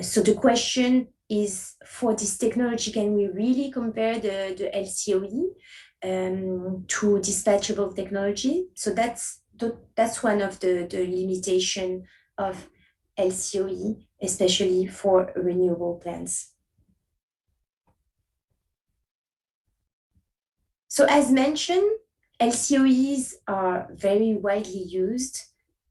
So the question is, for this technology, can we really compare the LCOE to dispatchable technology? So that's one of the limitation of LCOE, especially for renewable plants. So as mentioned, LCOEs are very widely used,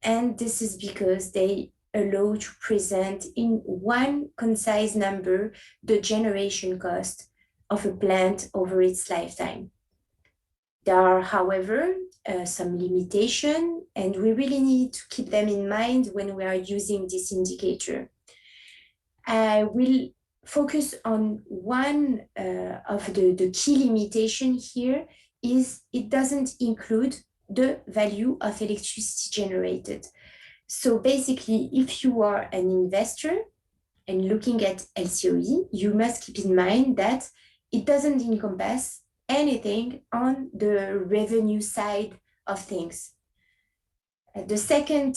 and this is because they allow to present in one concise number the generation cost of a plant over its lifetime. There are, however, some limitation, and we really need to keep them in mind when we are using this indicator. I will focus on one of the key limitation here is it doesn't include the value of electricity generated. So basically, if you are an investor and looking at LCOE, you must keep in mind that it doesn't encompass anything on the revenue side of things. The second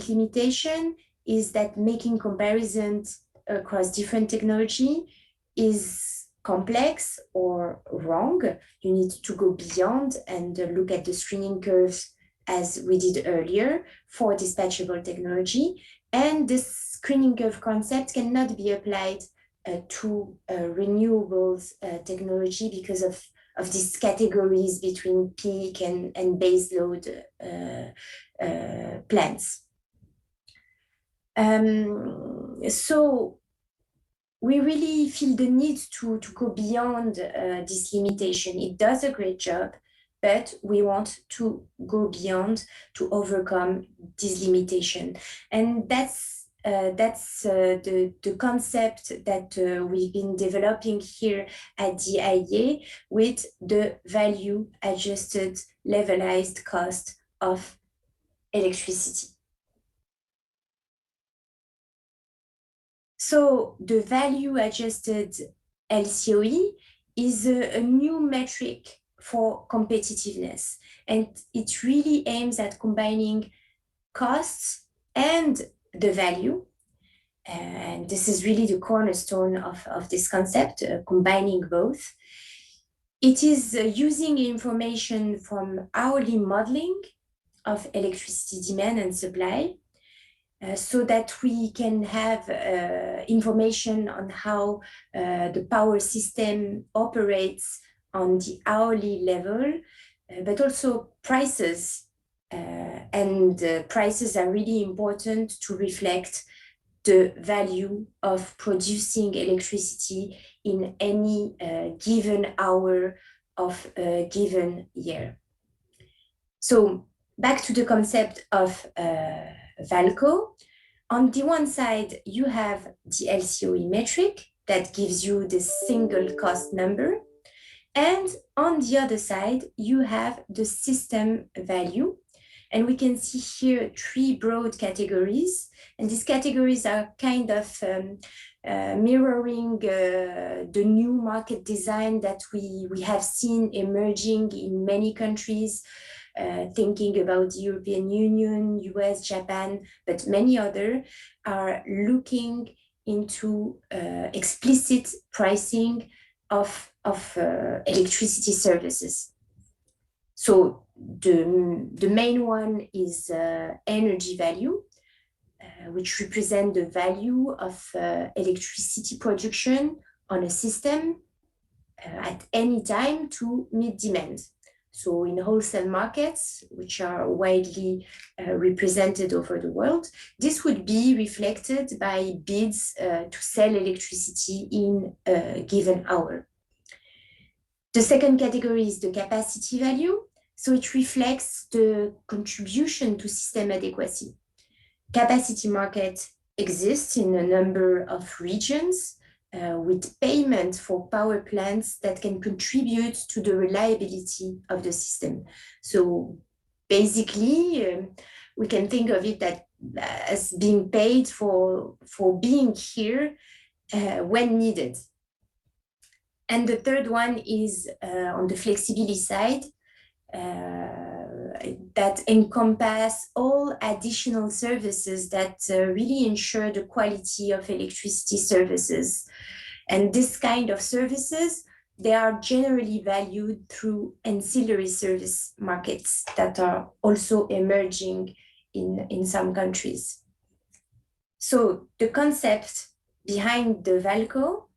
limitation is that making comparisons across different technology is complex or wrong. You need to go beyond and look at the screening curves as we did earlier for dispatchable technology. And this screening curve concept cannot be applied to renewables technology because of these categories between peak and baseload plants. So we really feel the need to go beyond this limitation. It does a great job, but we want to go beyond to overcome this limitation. And that's the concept that we've been developing here at the IEA with the value adjusted levelized cost of electricity. So the value adjusted LCOE is a new metric for competitiveness, and it really aims at combining costs and the value. And this is really the cornerstone of this concept, combining both. It is using information from hourly modeling of electricity demand and supply so that we can have information on how the power system operates on the hourly level, but also prices. And prices are really important to reflect the value of producing electricity in any given hour of a given year. So back to the concept of Lcoe. On the one side, you have the LCOE metric that gives you the single cost number. And on the other side, you have the system value. And we can see here 3 broad categories. And these categories are kind of mirroring the new market design that we have seen emerging in many countries, thinking about the European Union, US, Japan, but many others are looking into explicit pricing of electricity services. So the main one is energy value, which represent the value of electricity production on a system at any time to meet demand. So in wholesale markets, which are widely represented over the world, this would be reflected by bids to sell electricity in a given hour. The second category is the capacity value. So it reflects the contribution to system adequacy. Capacity market exists in a number of regions with payment for power plants that can contribute to the reliability of the system. So basically, we can think of it as being paid for being here when needed. And the third one is on the flexibility side, that encompass all additional services that really ensure the quality of electricity services. And this kind of services, they are generally valued through ancillary service markets that are also emerging in some countries. So the concept behind the Lcoe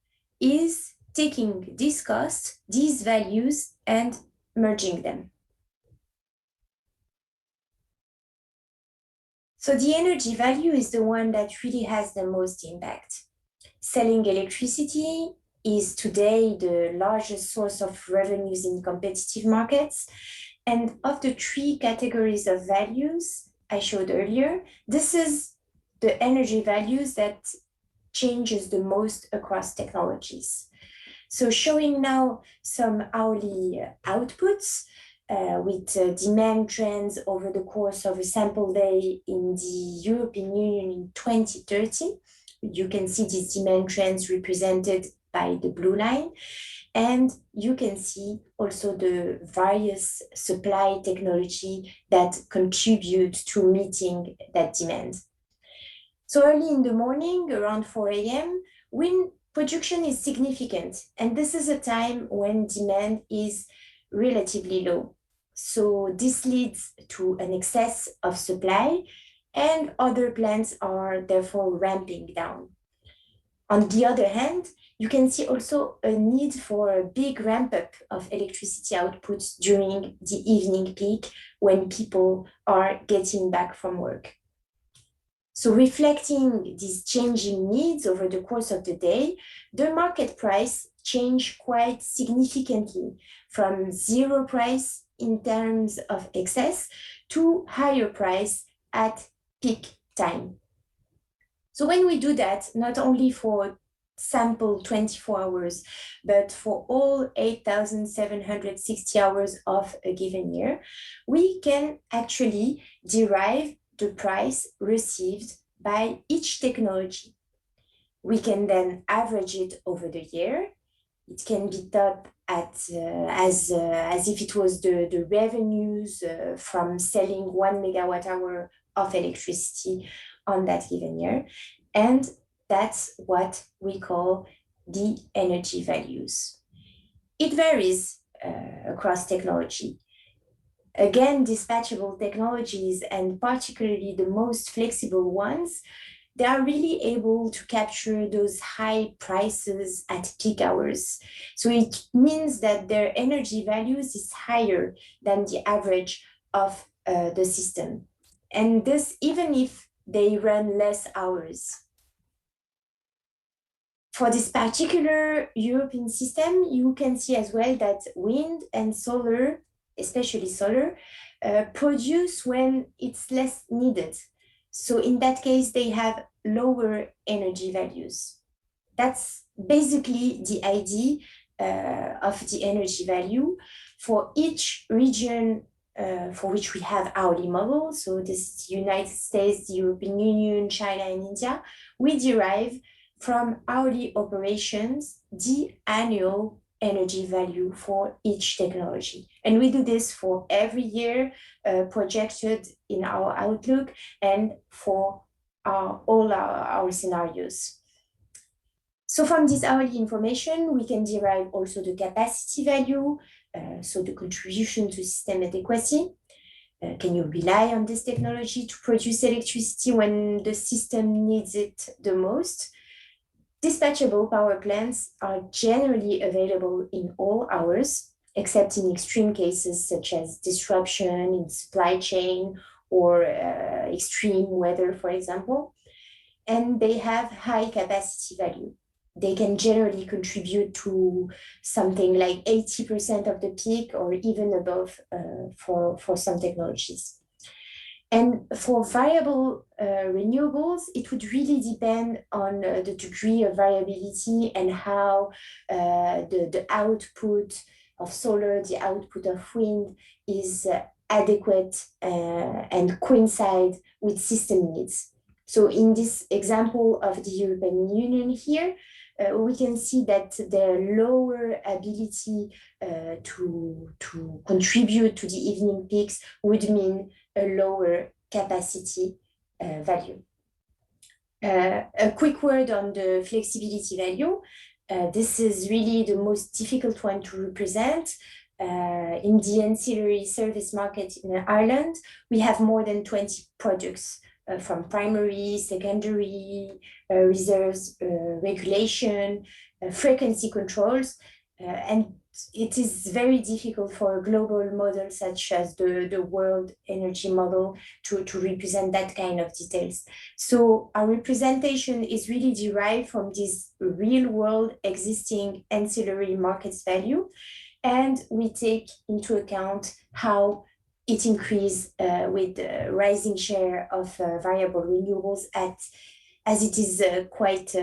is taking these costs, these values, and merging them. So the energy value is the one that really has the most impact. Selling electricity is today the largest source of revenues in competitive markets. And of the three categories of values I showed earlier, this is the energy values that changes the most across technologies. So showing now some hourly outputs, with demand trends over the course of a sample day in the European Union in 2030. You can see these demand trends represented by the blue line. And you can see also the various supply technology that contribute to meeting that demand. So early in the morning, around 4 a.m., wind production is significant. And this is a time when demand is relatively low. So this leads to an excess of supply, and other plants are therefore ramping down. On the other hand, you can see also a need for a big ramp up of electricity output during the evening peak when people are getting back from work. So reflecting these changing needs over the course of the day, the market price changed quite significantly from zero price in terms of excess to higher price at peak time. So when we do that, not only for sample 24 hours, but for all 8,760 hours of a given year, we can actually derive the price received by each technology. We can then average it over the year. It can be thought as if it was the revenues from selling 1 megawatt hour of electricity on that given year. And that's what we call the energy values. It varies across technology. Again, dispatchable technologies, and particularly the most flexible ones, they are really able to capture those high prices at peak hours. So it means that their energy values is higher than the average of the system. And this, even if they run less hours. For this particular European system, you can see as well that wind and solar, especially solar, produce when it's less needed. So in that case, they have lower energy values. That's basically the idea of the energy value. For each region for which we have hourly models, so this is the United States, the European Union, China, and India, we derive from hourly operations the annual energy value for each technology. And we do this for every year projected in our outlook and for all our scenarios. So from this hourly information, we can derive also the capacity value, So the contribution to system adequacy. Can you rely on this technology to produce electricity when the system needs it the most? Dispatchable power plants are generally available in all hours, except in extreme cases such as disruption in supply chain or extreme weather, for example. And they have high capacity value. They can generally contribute to something like 80% of the peak or even above for some technologies. And for variable renewables, it would really depend on the degree of variability and how the output of solar, the output of wind is adequate and coincide with system needs. So in this example of the European Union here, we can see that their lower ability to contribute to the evening peaks would mean a lower capacity value. A quick word on the flexibility value. This is really the most difficult one to represent. In the ancillary service market in Ireland, we have more than 20 products from primary, secondary, reserves, regulation, frequency controls, and it is very difficult for a global model such as the World Energy Model to represent that kind of details. So our representation is really derived from this real world existing ancillary markets value, and we take into account how it increased with the rising share of variable renewables as it is quite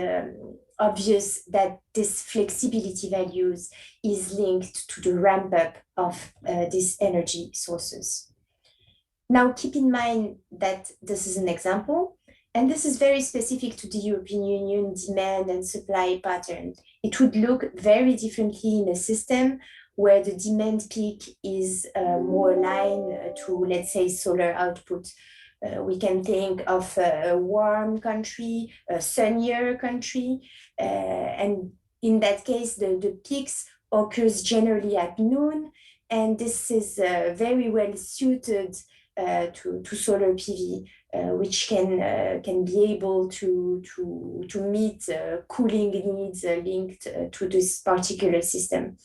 obvious that this flexibility values is linked to the ramp up of these energy sources. Now, keep in mind that this is an example, and this is very specific to the European Union demand and supply pattern. It would look very differently in a system where the demand peak is more aligned to, let's say, solar output. We can think of a warm country, a sunnier country, and in that case, the peaks occurs generally at noon, and this is very well suited to solar PV, which can be able to meet cooling needs linked to this particular system.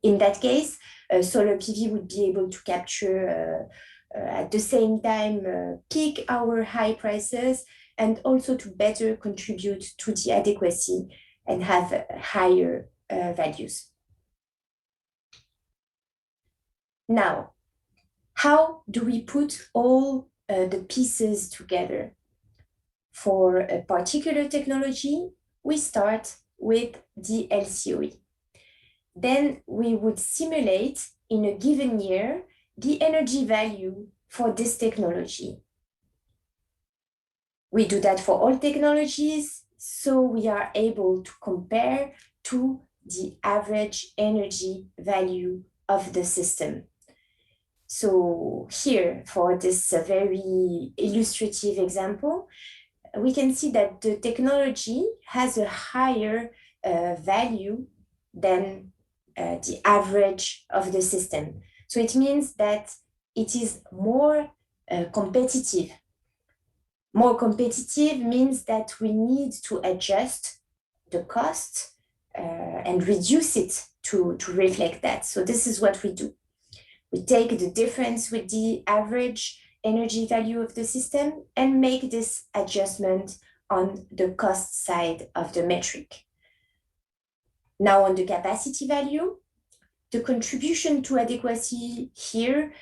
In that case, solar PV would be able to capture at the same time peak hour high prices and also to better contribute to the adequacy and have higher values. Now, how do we put all the pieces together? For a particular technology, we start with the LCOE. Then we would simulate in a given year the energy value for this technology. We do that for all technologies, so we are able to compare to the average energy value of the system. So here, for this very illustrative example, we can see that the technology has a higher value than the average of the system. So it means that it is more competitive. More competitive means that we need to adjust the cost and reduce it to reflect that. So this is what we do. We take the difference with the average energy value of the system and make this adjustment on the cost side of the metric. Now on the capacity value, the contribution to adequacy here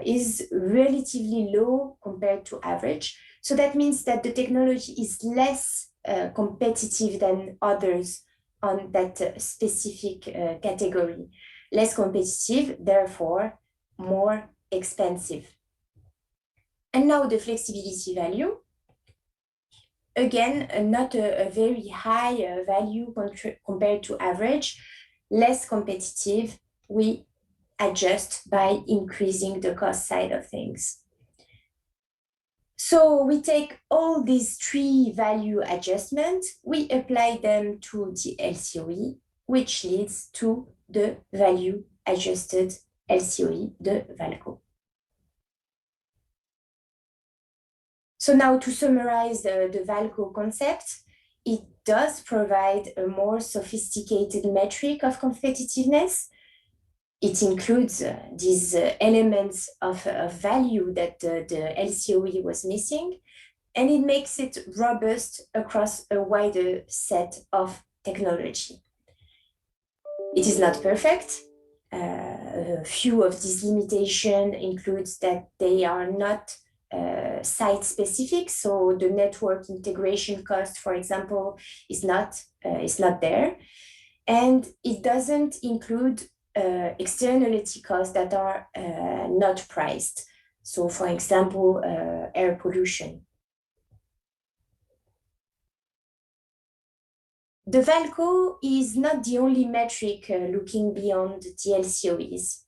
is relatively low compared to average. So that means that the technology is less competitive than others on that specific category. Less competitive, therefore more expensive. And now the flexibility value. Again, not a very high value compared to average, less competitive. We adjust by increasing the cost side of things. So we take all these three value adjustments, we apply them to the LCOE, which leads to the value adjusted LCOE de Valco. So now to summarize the Valco concept, it does provide a more sophisticated metric of competitiveness. It includes these elements of value that the LCOE was missing, and it makes it robust across a wider set of technology. It is not perfect. A few of these limitations includes that they are not site-specific, so the network integration cost, for example, is not there, and it doesn't include externality costs that are not priced. So, for example, air pollution. The Valco is not the only metric looking beyond the LCOEs.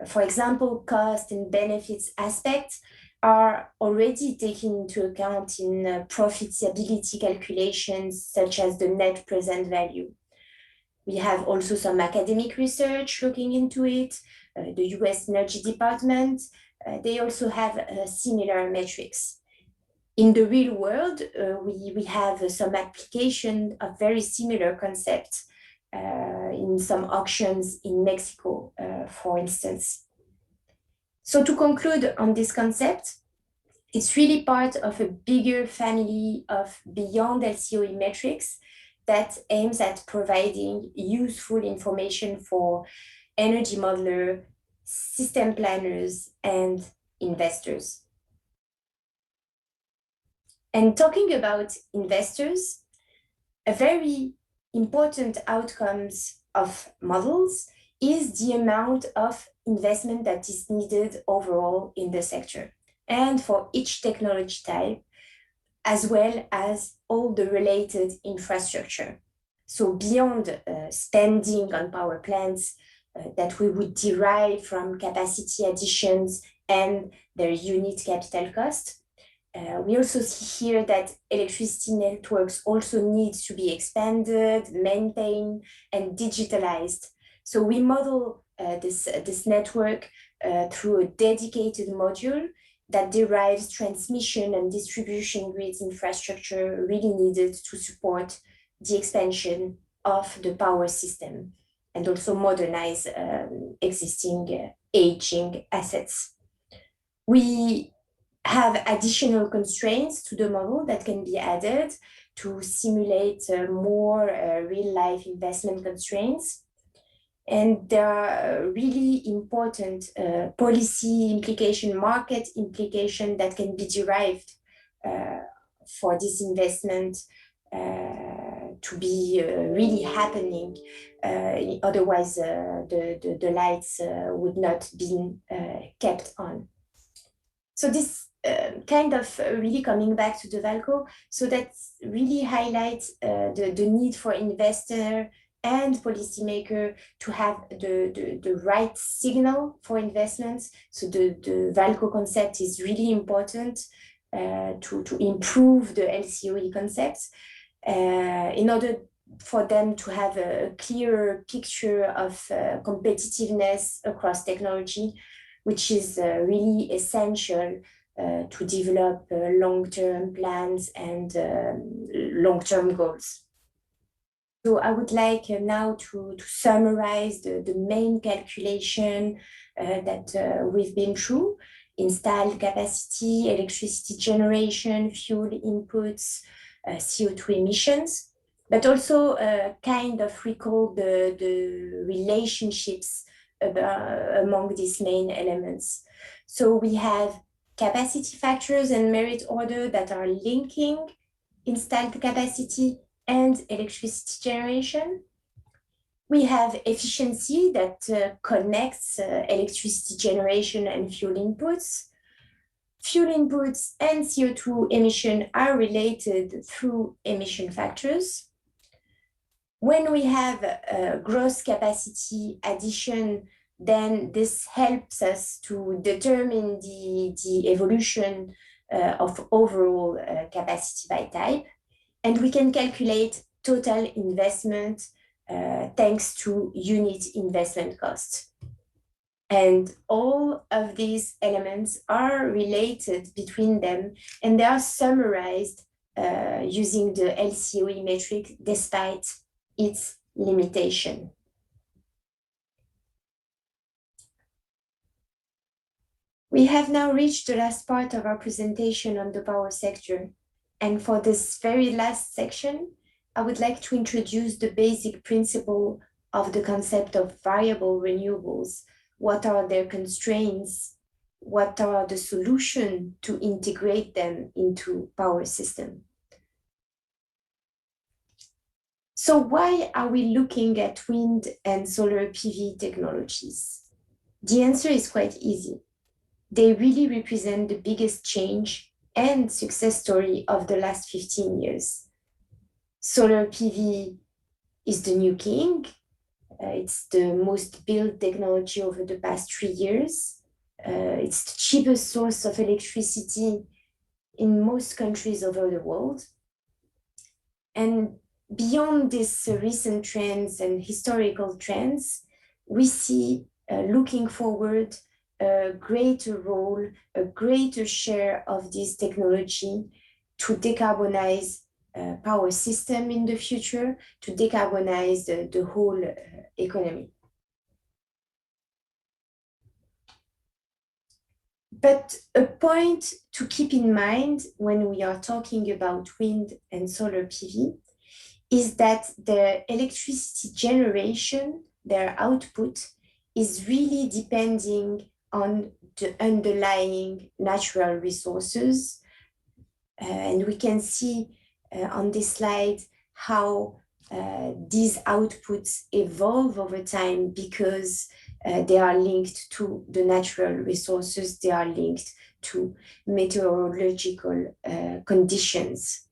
For example, cost and benefits aspects are already taken into account in profitability calculations, such as the net present value. We have also some academic research looking into it. The US Energy Department, they also have similar metrics. In the real world, we have some application of very similar concepts in some auctions in Mexico, for instance. So to conclude on this concept, it's really part of a bigger family of beyond LCOE metrics that aims at providing useful information for energy modelers, system planners, and investors. And talking about investors, a very important outcomes of models is the amount of investment that is needed overall in the sector and for each technology type, as well as all the related infrastructure. So beyond spending on power plants that we would derive from capacity additions and their unit capital cost, we also see here that electricity networks also need to be expanded, maintained, and digitalized. So we model this network through a dedicated module that derives transmission and distribution grids infrastructure really needed to support the expansion of the power system and also modernize existing aging assets. We have additional constraints to the model that can be added to simulate more real-life investment constraints. And there are really important policy implication, market implication that can be derived for this investment to be really happening. Otherwise, the lights would not be kept on. So this kind of really coming back to the Valco, so that really highlights the need for investor and policymaker to have the right signal for investments. So the Valco concept is really important to improve the LCOE concepts in order for them to have a clearer picture of competitiveness across technology, which is really essential to develop long-term plans and long-term goals. So I would like now to summarize the main calculation that we've been through: installed capacity, electricity generation, fuel inputs, CO2 emissions, but also kind of recall the relationships among these main elements. So we have capacity factors and merit order that are linking installed capacity and electricity generation. We have efficiency that connects electricity generation and fuel inputs. Fuel inputs and CO2 emission are related through emission factors. When we have gross capacity addition, then this helps us to determine the evolution of overall capacity by type. And we can calculate total investment thanks to unit investment costs. And all of these elements are related between them, and they are summarized using the Lcoe metric despite its limitation. We have now reached the last part of our presentation on the power sector. And for this very last section, I would like to introduce the basic principle of the concept of variable renewables. What are their constraints? What are the solutions to integrate them into power system? So why are we looking at wind and solar PV technologies? The answer is quite easy. They really represent the biggest change and success story of the last 15 years. Solar PV is the new king. It's the most built technology over the past 3 years. It's the cheapest source of electricity in most countries over the world. And beyond these recent trends and historical trends, we see looking forward a greater role, a greater share of this technology to decarbonize power system in the future, to decarbonize the whole economy. But a point to keep in mind when we are talking about wind and solar PV is that the electricity generation, their output, is really depending on the underlying natural resources. And we can see on this slide how these outputs evolve over time because they are linked to the natural resources, they are linked to meteorological conditions.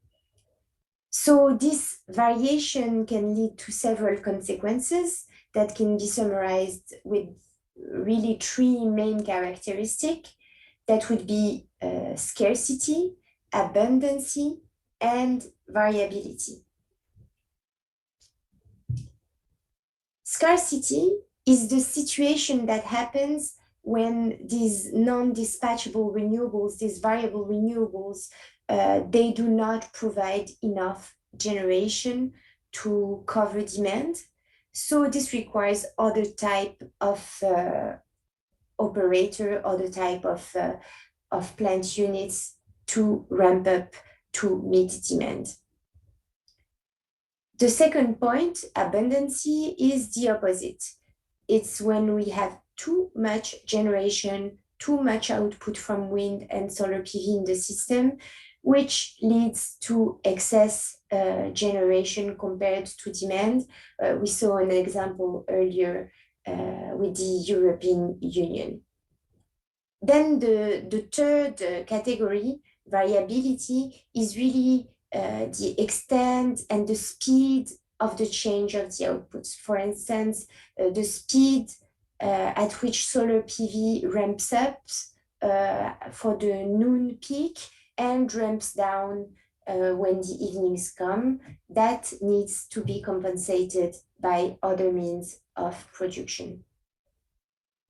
So this variation can lead to several consequences that can be summarized with really 3 main characteristics. That would be scarcity, abundancy, and variability. Scarcity is the situation that happens when these non-dispatchable renewables, these variable renewables, they do not provide enough generation to cover demand. So this requires other type of operator, other type of plant units to ramp up to meet demand. The second point, abundancy, is the opposite. It's when we have too much generation, too much output from wind and solar PV in the system, which leads to excess generation compared to demand. We saw an example earlier with the European Union. Then the third category, variability, is really the extent and the speed of the change of the outputs. For instance, the speed at which solar PV ramps up for the noon peak and ramps down when the evenings come, that needs to be compensated by other means of production.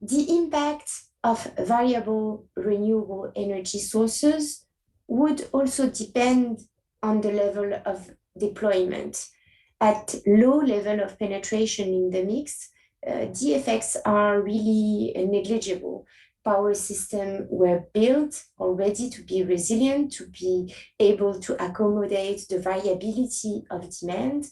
The impact of variable renewable energy sources would also depend on the level of deployment. At low level of penetration in the mix, the effects are really negligible. Power systems were built already to be resilient, to be able to accommodate the variability of demand.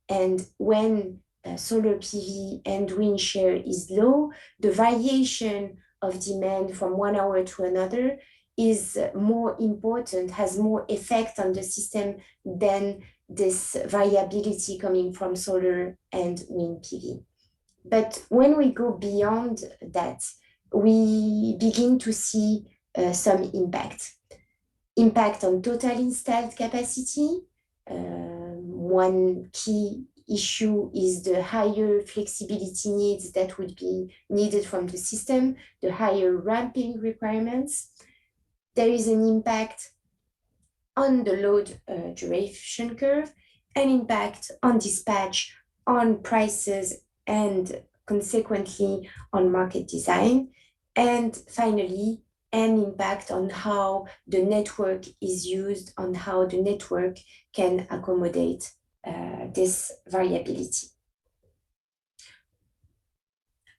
And when solar PV and wind share is low, the variation of demand from 1 hour to another is more important, has more effect on the system than this variability coming from solar and wind PV. But when we go beyond that, we begin to see some impact. Impact on total installed capacity. One key issue is the higher flexibility needs that would be needed from the system, the higher ramping requirements. There is an impact on the load duration curve, an impact on dispatch, on prices, and consequently on market design. And finally, an impact on how the network is used, on how the network can accommodate this variability.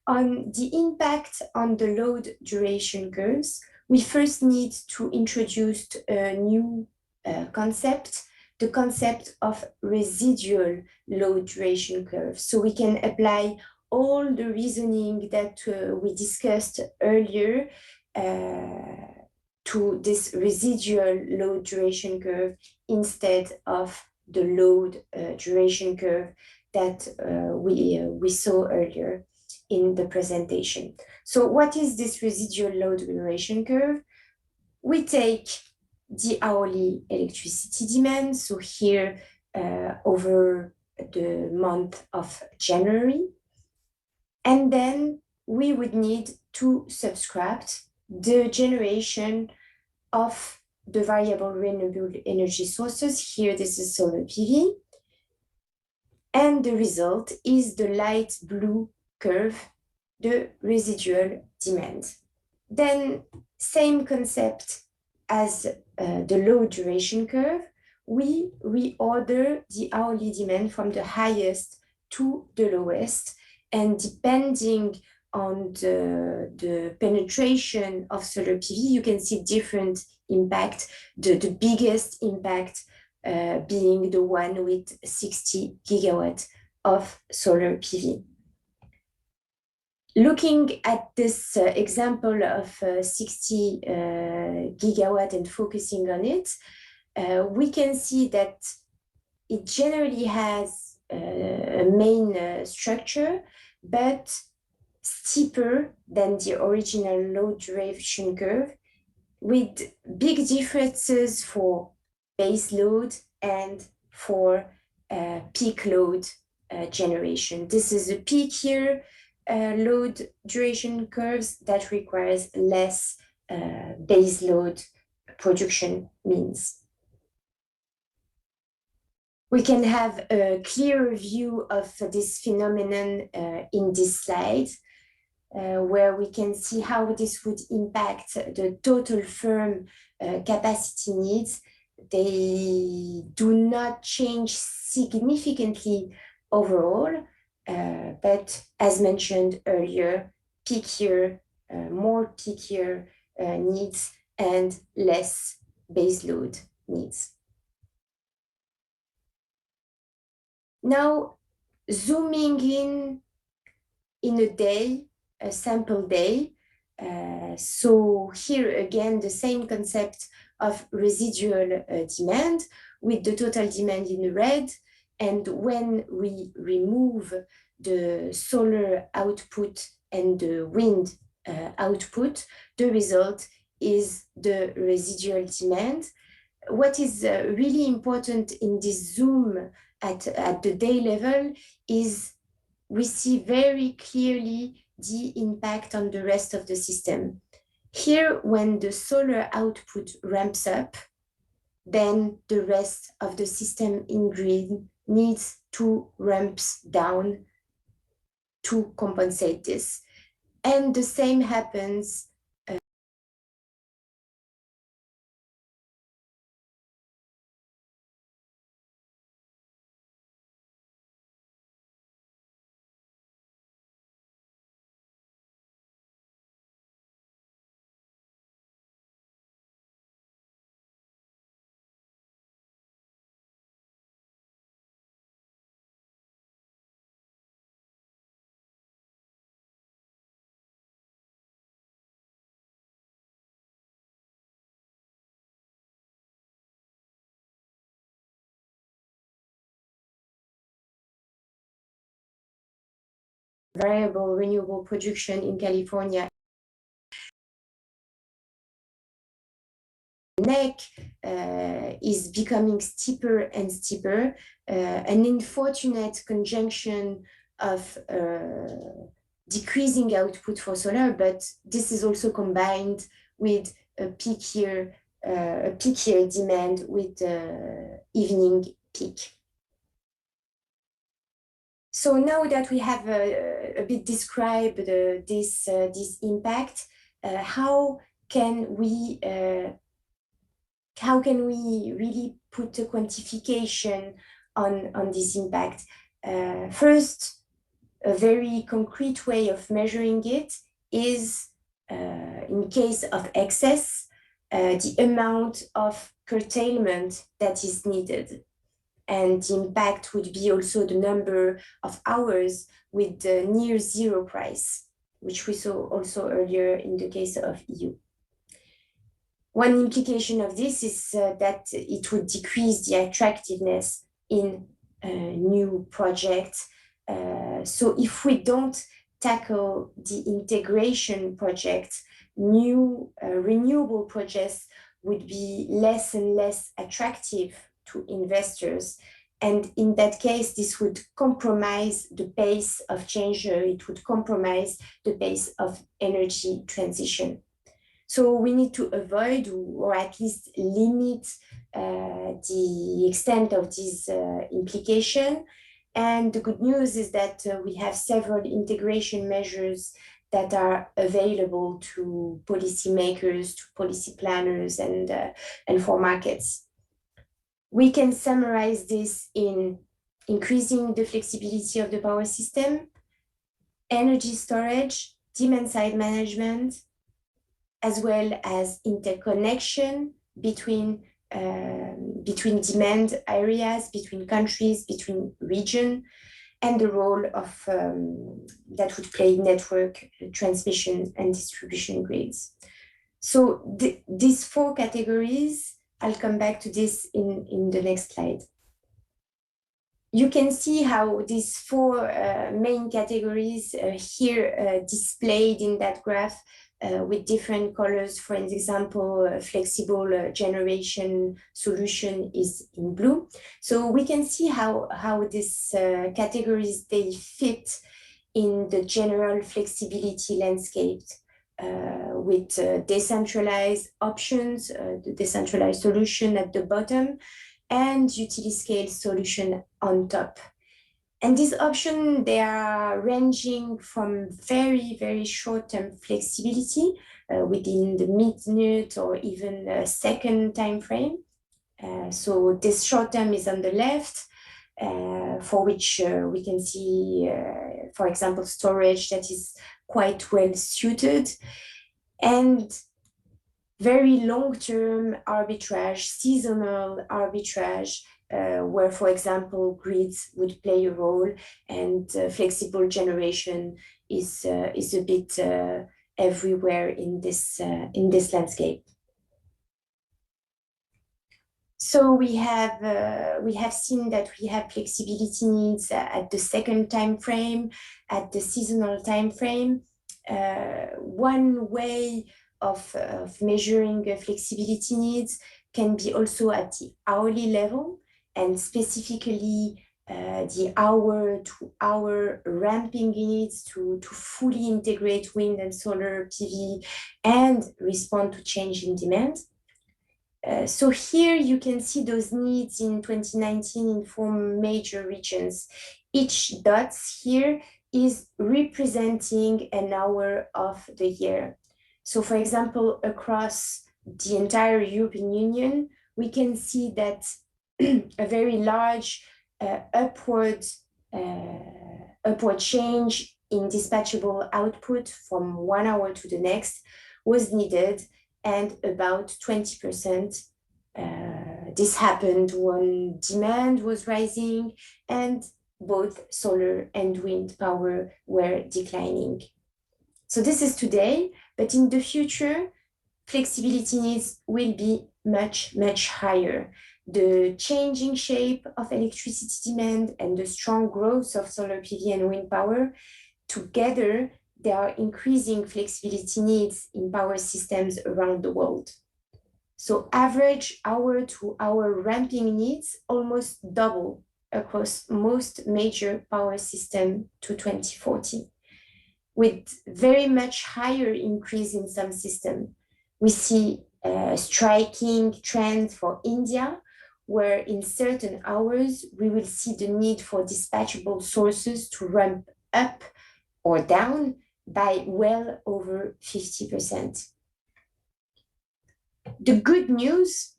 On the impact on the load duration curves, we first need to introduce a new concept, the concept of residual load duration curve. So we can apply all the reasoning that we discussed earlier to this residual load duration curve instead of the load duration curve that we saw earlier in the presentation. So what is this residual load duration curve? We take the hourly electricity demand, so here over the month of January, and then we would need to subtract the generation of the variable renewable energy sources. Here, this is solar PV. And the result is the light blue curve, the residual demand. Then, same concept as the load duration curve, we reorder the hourly demand from the highest to the lowest. And depending on the penetration of solar PV, you can see different impact, the biggest impact being the one with 60 gigawatts of solar PV. Looking at this example of 60 gigawatt and focusing on it, we can see that it generally has a main structure, but steeper than the original load duration curve, with big differences for base load and for peak load generation. This is a peak here load duration curves that requires less base load production means. We can have a clearer view of this phenomenon in this slide, where we can see how this would impact the total firm capacity needs. They do not change significantly overall, but as mentioned earlier, peakier, more peakier needs and less baseload needs. Now, zooming in a day, a sample day. So here again, the same concept of residual demand with the total demand in red. And when we remove the solar output and the wind output, the result is the residual demand. What is really important in this zoom at the day level is we see very clearly the impact on the rest of the system. Here, when the solar output ramps up, then the rest of the system in green needs to ramp down to compensate this. And the same happens variable renewable production in California. Neck is becoming steeper and steeper, an unfortunate conjunction of decreasing output for solar, but this is also combined with a peakier demand with evening peak. So now that we have a bit described this impact, how can we really put a quantification on this impact? First, a very concrete way of measuring it is, in case of excess, the amount of curtailment that is needed. And the impact would be also the number of hours with the near zero price, which we saw also earlier in the case of EU. One implication of this is that it would decrease the attractiveness in new projects. So if we don't tackle the integration project, new renewable projects would be less and less attractive to investors. And in that case, this would compromise the pace of change, it would compromise the pace of energy transition. So we need to avoid or at least limit the extent of this implication. And the good news is that we have several integration measures that are available to policymakers, to policy planners, and for markets. We can summarize this in increasing the flexibility of the power system, energy storage, demand-side management, as well as interconnection between demand areas, between countries, between regions, and the role of that would play network transmission and distribution grids. So these four categories, I'll come back to this in the next slide. You can see how these four main categories here displayed in that graph with different colors. For example, flexible generation solution is in blue. So we can see how these categories, they fit in the general flexibility landscape with decentralized options, the decentralized solution at the bottom, and utility scale solution on top. And these options, they are ranging from very, very short-term flexibility within the minute or even a second time frame. So this short-term is on the left, for which we can see, for example, storage that is quite well suited, and very long-term arbitrage, seasonal arbitrage, where, for example, grids would play a role, and flexible generation is a bit everywhere in this landscape. So we have seen that we have flexibility needs at the second time frame, at the seasonal time frame. One way of measuring flexibility needs can be also at the hourly level, and specifically the hour-to-hour ramping needs to fully integrate wind and solar PV and respond to change in demand. So here you can see those needs in 2019 in 4 major regions. Each dot here is representing an hour of the year. So for example, across the entire European Union, we can see that a very large upward change in dispatchable output from 1 hour to the next was needed, and about 20%. This happened when demand was rising and both solar and wind power were declining. So this is today, but in the future, flexibility needs will be much, much higher. The changing shape of electricity demand and the strong growth of solar PV and wind power, together, there are increasing flexibility needs in power systems around the world. So average hour-to-hour ramping needs almost double across most major power systems to 2040, with very much higher increase in some systems. We see a striking trend for India, where in certain hours, we will see the need for dispatchable sources to ramp up or down by well over 50%. The good news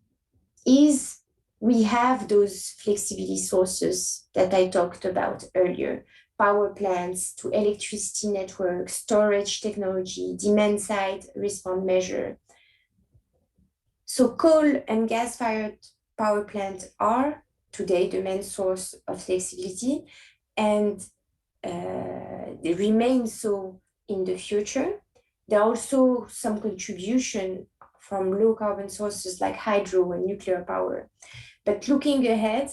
is we have those flexibility sources that I talked about earlier: power plants to electricity network, storage technology, demand side response measure. So coal and gas-fired power plants are today the main source of flexibility, and they remain so in the future. There are also some contribution from low carbon sources like hydro and nuclear power. But looking ahead,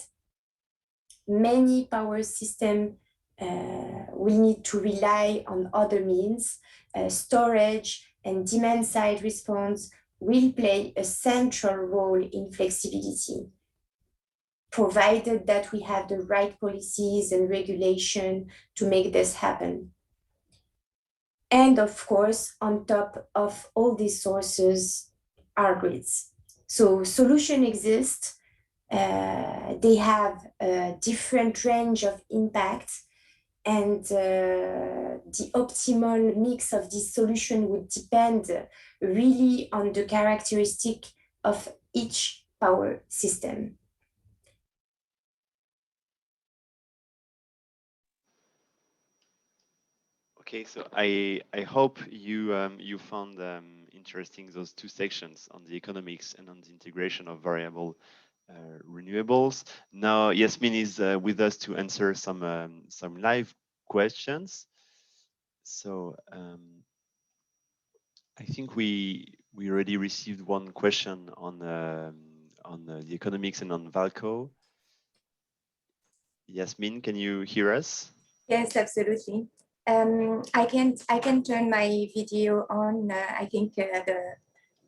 many power systems will need to rely on other means. Storage and demand side response will play a central role in flexibility, provided that we have the right policies and regulation to make this happen. And of course, on top of all these sources are grids. So solutions exist. They have a different range of impact, and the optimal mix of this solution would depend really on the characteristic of each power system. Okay, so I hope you you found interesting those two sections on the economics and on the integration of variable renewables. Now Yasmin is with us to answer some live questions. So I think we already received one question on the economics and on Lcoe. Yasmin, can you hear us? Yes, absolutely. I can turn my video on. I think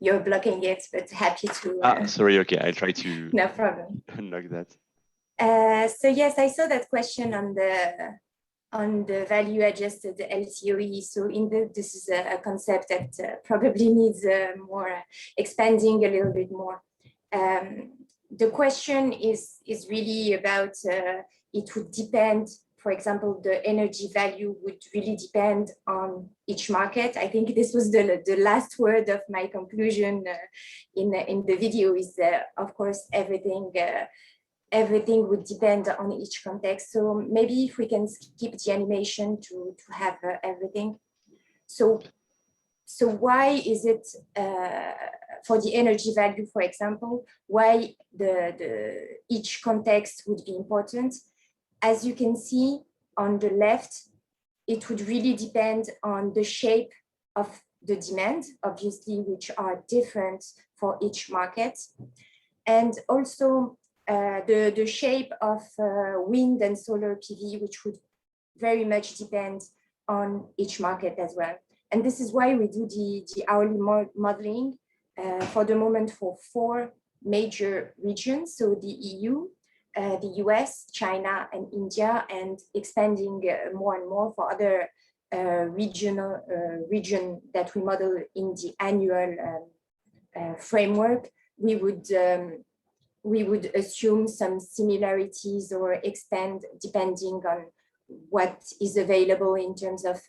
you're blocking it, but happy to. Sorry. Okay, I'll try to. No problem. Unlock that. So yes, I saw that question on the value adjusted LCOE. So this is a concept that probably needs more expanding a little bit more. The question is really about it would depend. For example, the energy value would really depend on each market. I think this was the last word of my conclusion in the video is, of course, everything would depend on each context. So maybe if we can skip the animation to have everything. So why is it for the energy value, for example, why each context would be important? As you can see on the left, it would really depend on the shape of the demand, obviously, which are different for each market. And also the shape of wind and solar PV, which would very much depend on each market as well. And this is why we do the hourly modeling for the moment for 4 major regions. So the EU, the US, China, and India, and expanding more and more for other region that we model in the annual framework. We would assume some similarities or expand depending on what is available in terms of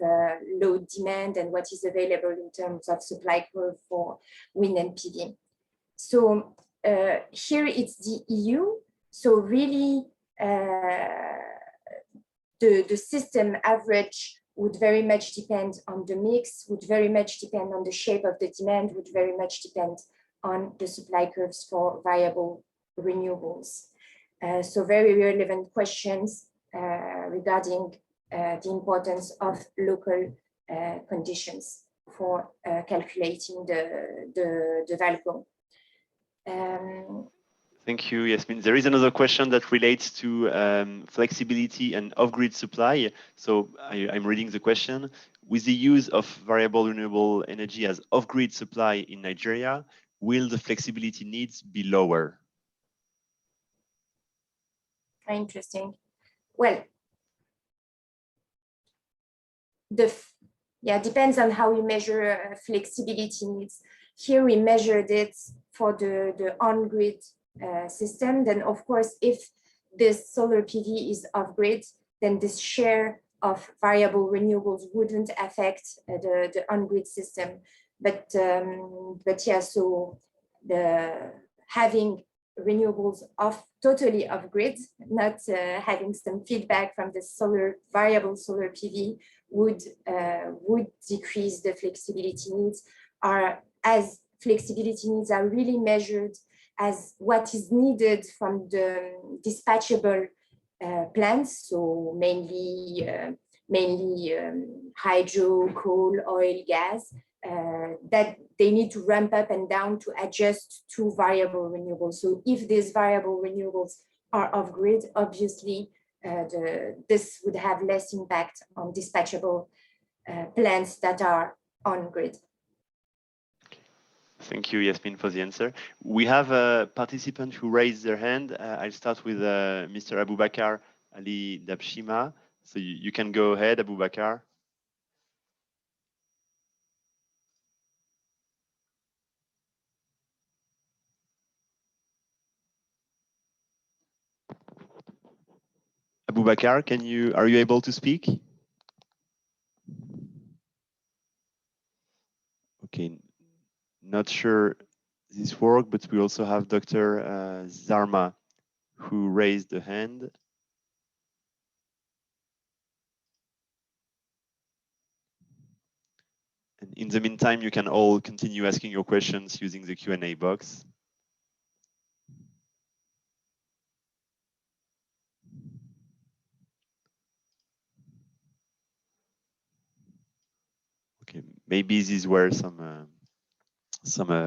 load demand and what is available in terms of supply curve for wind and PV. So here it's the EU. So really the system average would very much depend on the mix, would very much depend on the shape of the demand, would very much depend on the supply curves for variable renewables. So very relevant questions regarding the importance of local conditions for calculating the Lcoe. Thank you, Yasmin. There is another question that relates to flexibility and off-grid supply. So I'm reading the question. With the use of variable renewable energy as off-grid supply in Nigeria, will the flexibility needs be lower? Interesting. Well, depends on how we measure flexibility needs. Here we measured it for the on-grid system, then of course, if this solar PV is off-grid, then this share of variable renewables wouldn't affect the on-grid system. But yeah, so having renewables totally off-grid, not having some feedback from the variable solar PV would decrease the flexibility needs, as flexibility needs are really measured as what is needed from the dispatchable plants, so mainly hydro, coal, oil, gas, that they need to ramp up and down to adjust to variable renewables. So if these variable renewables are off-grid, obviously this would have less impact on dispatchable plants that are on-grid. Thank you, Yasmin, for the answer. We have a participant who raised their hand. I'll start with Mr. Abubakar Ali Dabshima. So you can go ahead, Abubakar. Abubakar, are you able to speak? Okay, not sure this works, but we also have Dr. Zarma, who raised the hand. And in the meantime, you can all continue asking your questions using the Q&A box. Okay, maybe these were some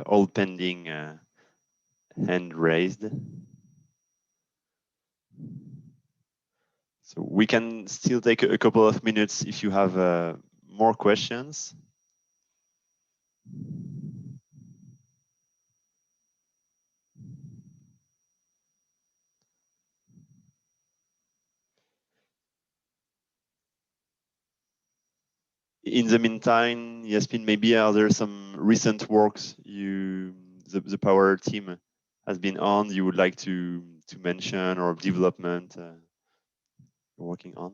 all pending hand raised. So we can still take a couple of minutes if you have more questions. In the meantime, Yasmin, maybe are there some recent works the Power team has been on you would like to mention, or development you're working on?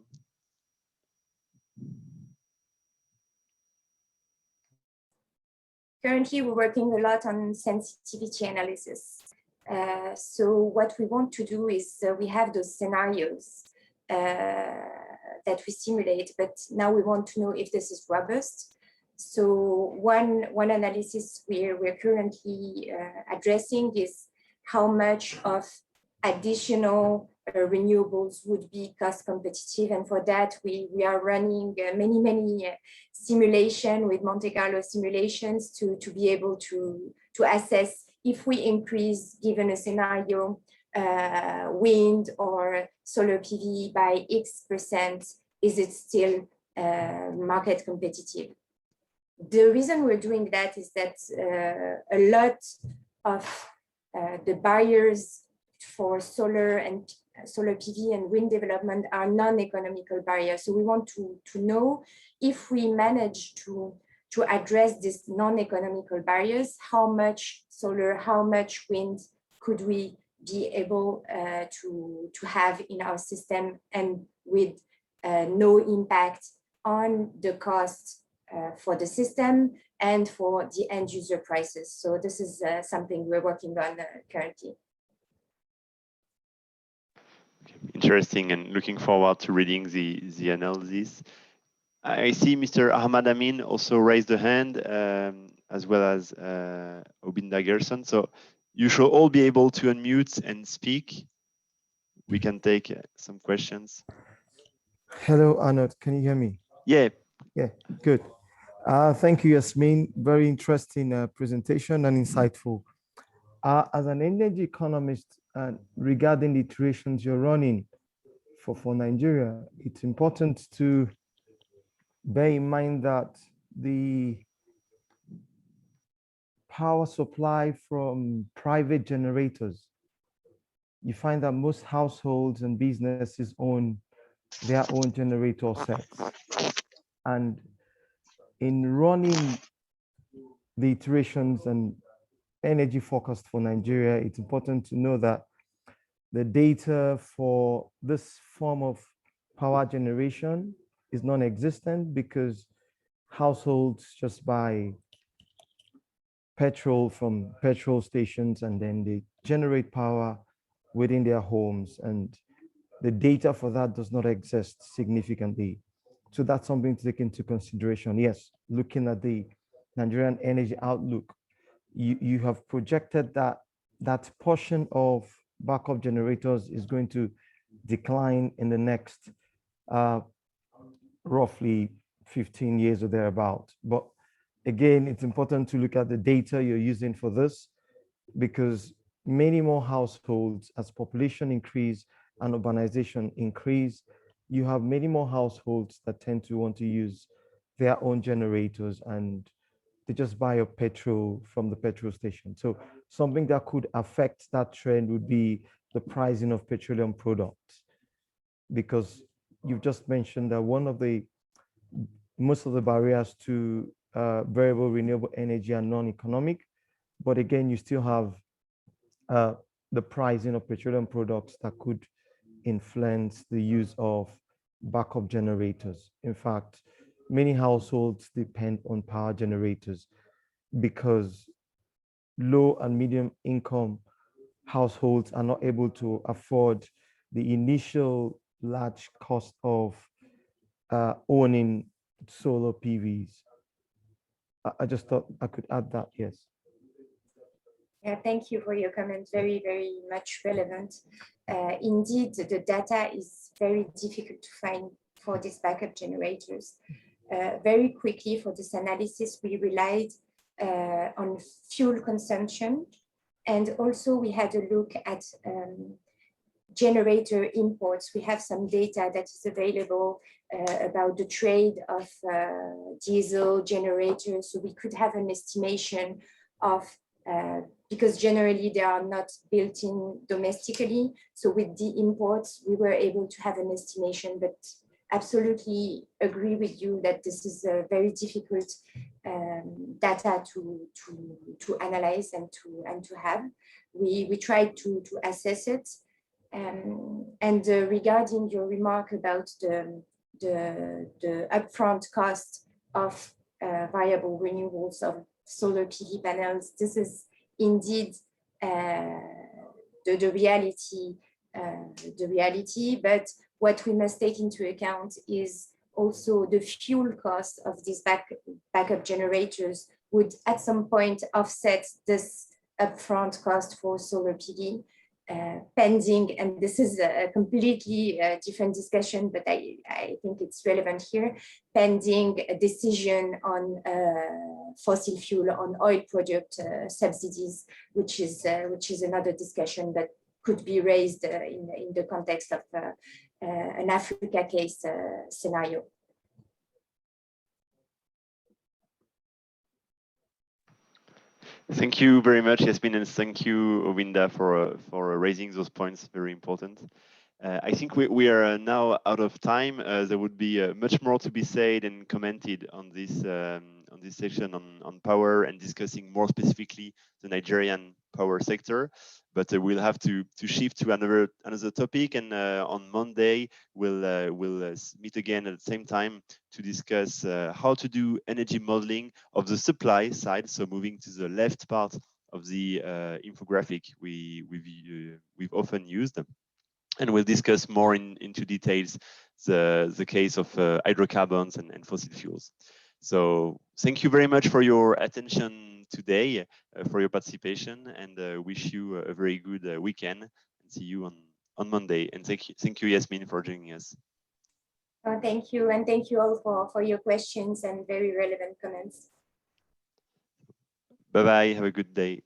Currently, we're working a lot on sensitivity analysis. So what we want to do is we have those scenarios that we simulate, but now we want to know if this is robust. So one analysis we're currently addressing is how much of additional renewables would be cost competitive, and for that we are running many simulation with Monte Carlo simulations to be able to assess if we increase, given a scenario, wind or solar PV by X%, is it still market competitive? The reason we're doing that is that a lot of the barriers for solar PV and wind development are non-economical barriers. So we want to know if we manage to address these non-economical barriers, how much solar, how much wind could we be able to have in our system, and with no impact on the cost for the system and for the end user prices. So this is something we're working on currently. Interesting, and looking forward to reading the analysis. I see Mr. Ahmad Amin also raised a hand, as well as Obinda Gerson. So you should all be able to unmute and speak. We can take some questions. Hello, Arnold. Can you hear me? Yeah. Yeah, good. Thank you, Yasmin. Very interesting presentation and insightful. As an energy economist, regarding the iterations you're running for Nigeria, it's important to bear in mind that the power supply from private generators, you find that most households and businesses own their own generator sets. And in running the iterations and energy forecast for Nigeria, it's important to know that the data for this form of power generation is non-existent because households just buy petrol from petrol stations and then they generate power within their homes, and the data for that does not exist significantly. So that's something to take into consideration. Yes, looking at the Nigerian energy outlook, you have projected that that portion of backup generators is going to decline in the next roughly 15 years or thereabout. But again, it's important to look at the data you're using for this, because many more households, as population increase and urbanization increase, you have many more households that tend to want to use their own generators and they just buy a petrol from the petrol station. So something that could affect that trend would be the pricing of petroleum products, because you've just mentioned that most of the barriers to variable renewable energy are non-economic, but again, you still have the pricing of petroleum products that could influence the use of backup generators. In fact, many households depend on power generators because low and medium income households are not able to afford the initial large cost of owning solar PVs. I just thought I could add that, yes. Yeah, thank you for your comment. Very, very much relevant. Indeed, the data is very difficult to find for these backup generators. Very quickly for this analysis, we relied on fuel consumption. And also we had a look at generator imports. We have some data that is available about the trade of diesel generators. So we could have an estimation of, because generally they are not built in domestically. So with the imports, we were able to have an estimation, but absolutely agree with you that this is a very difficult data to analyze and to have. We tried to assess it. And regarding your remark about the upfront cost of variable renewables of solar PV panels, this is indeed the reality, but what we must take into account is also the fuel cost of these backup generators would at some point offset this upfront cost for solar PV, pending, and this is a completely different discussion, but I think it's relevant here, pending a decision on fossil fuel, on oil product subsidies, which is another discussion that could be raised in the context of an Africa case scenario. Thank you very much, Yasmin, and thank you, Owinda, for raising those points. Very important. I think we are now out of time. There would be much more to be said and commented on this section on power and discussing more specifically the Nigerian power sector. But we'll have to shift to another topic, and on Monday we'll meet again at the same time to discuss how to do energy modeling of the supply side. So moving to the left part of the infographic we've often used. And we'll discuss more into details the case of hydrocarbons and fossil fuels. So thank you very much for your attention today, for your participation, and wish you a very good weekend. And see you on Monday. And thank you, Yasmin, for joining us. Thank you, and thank you all for your questions and very relevant comments. Bye-bye. Have a good day.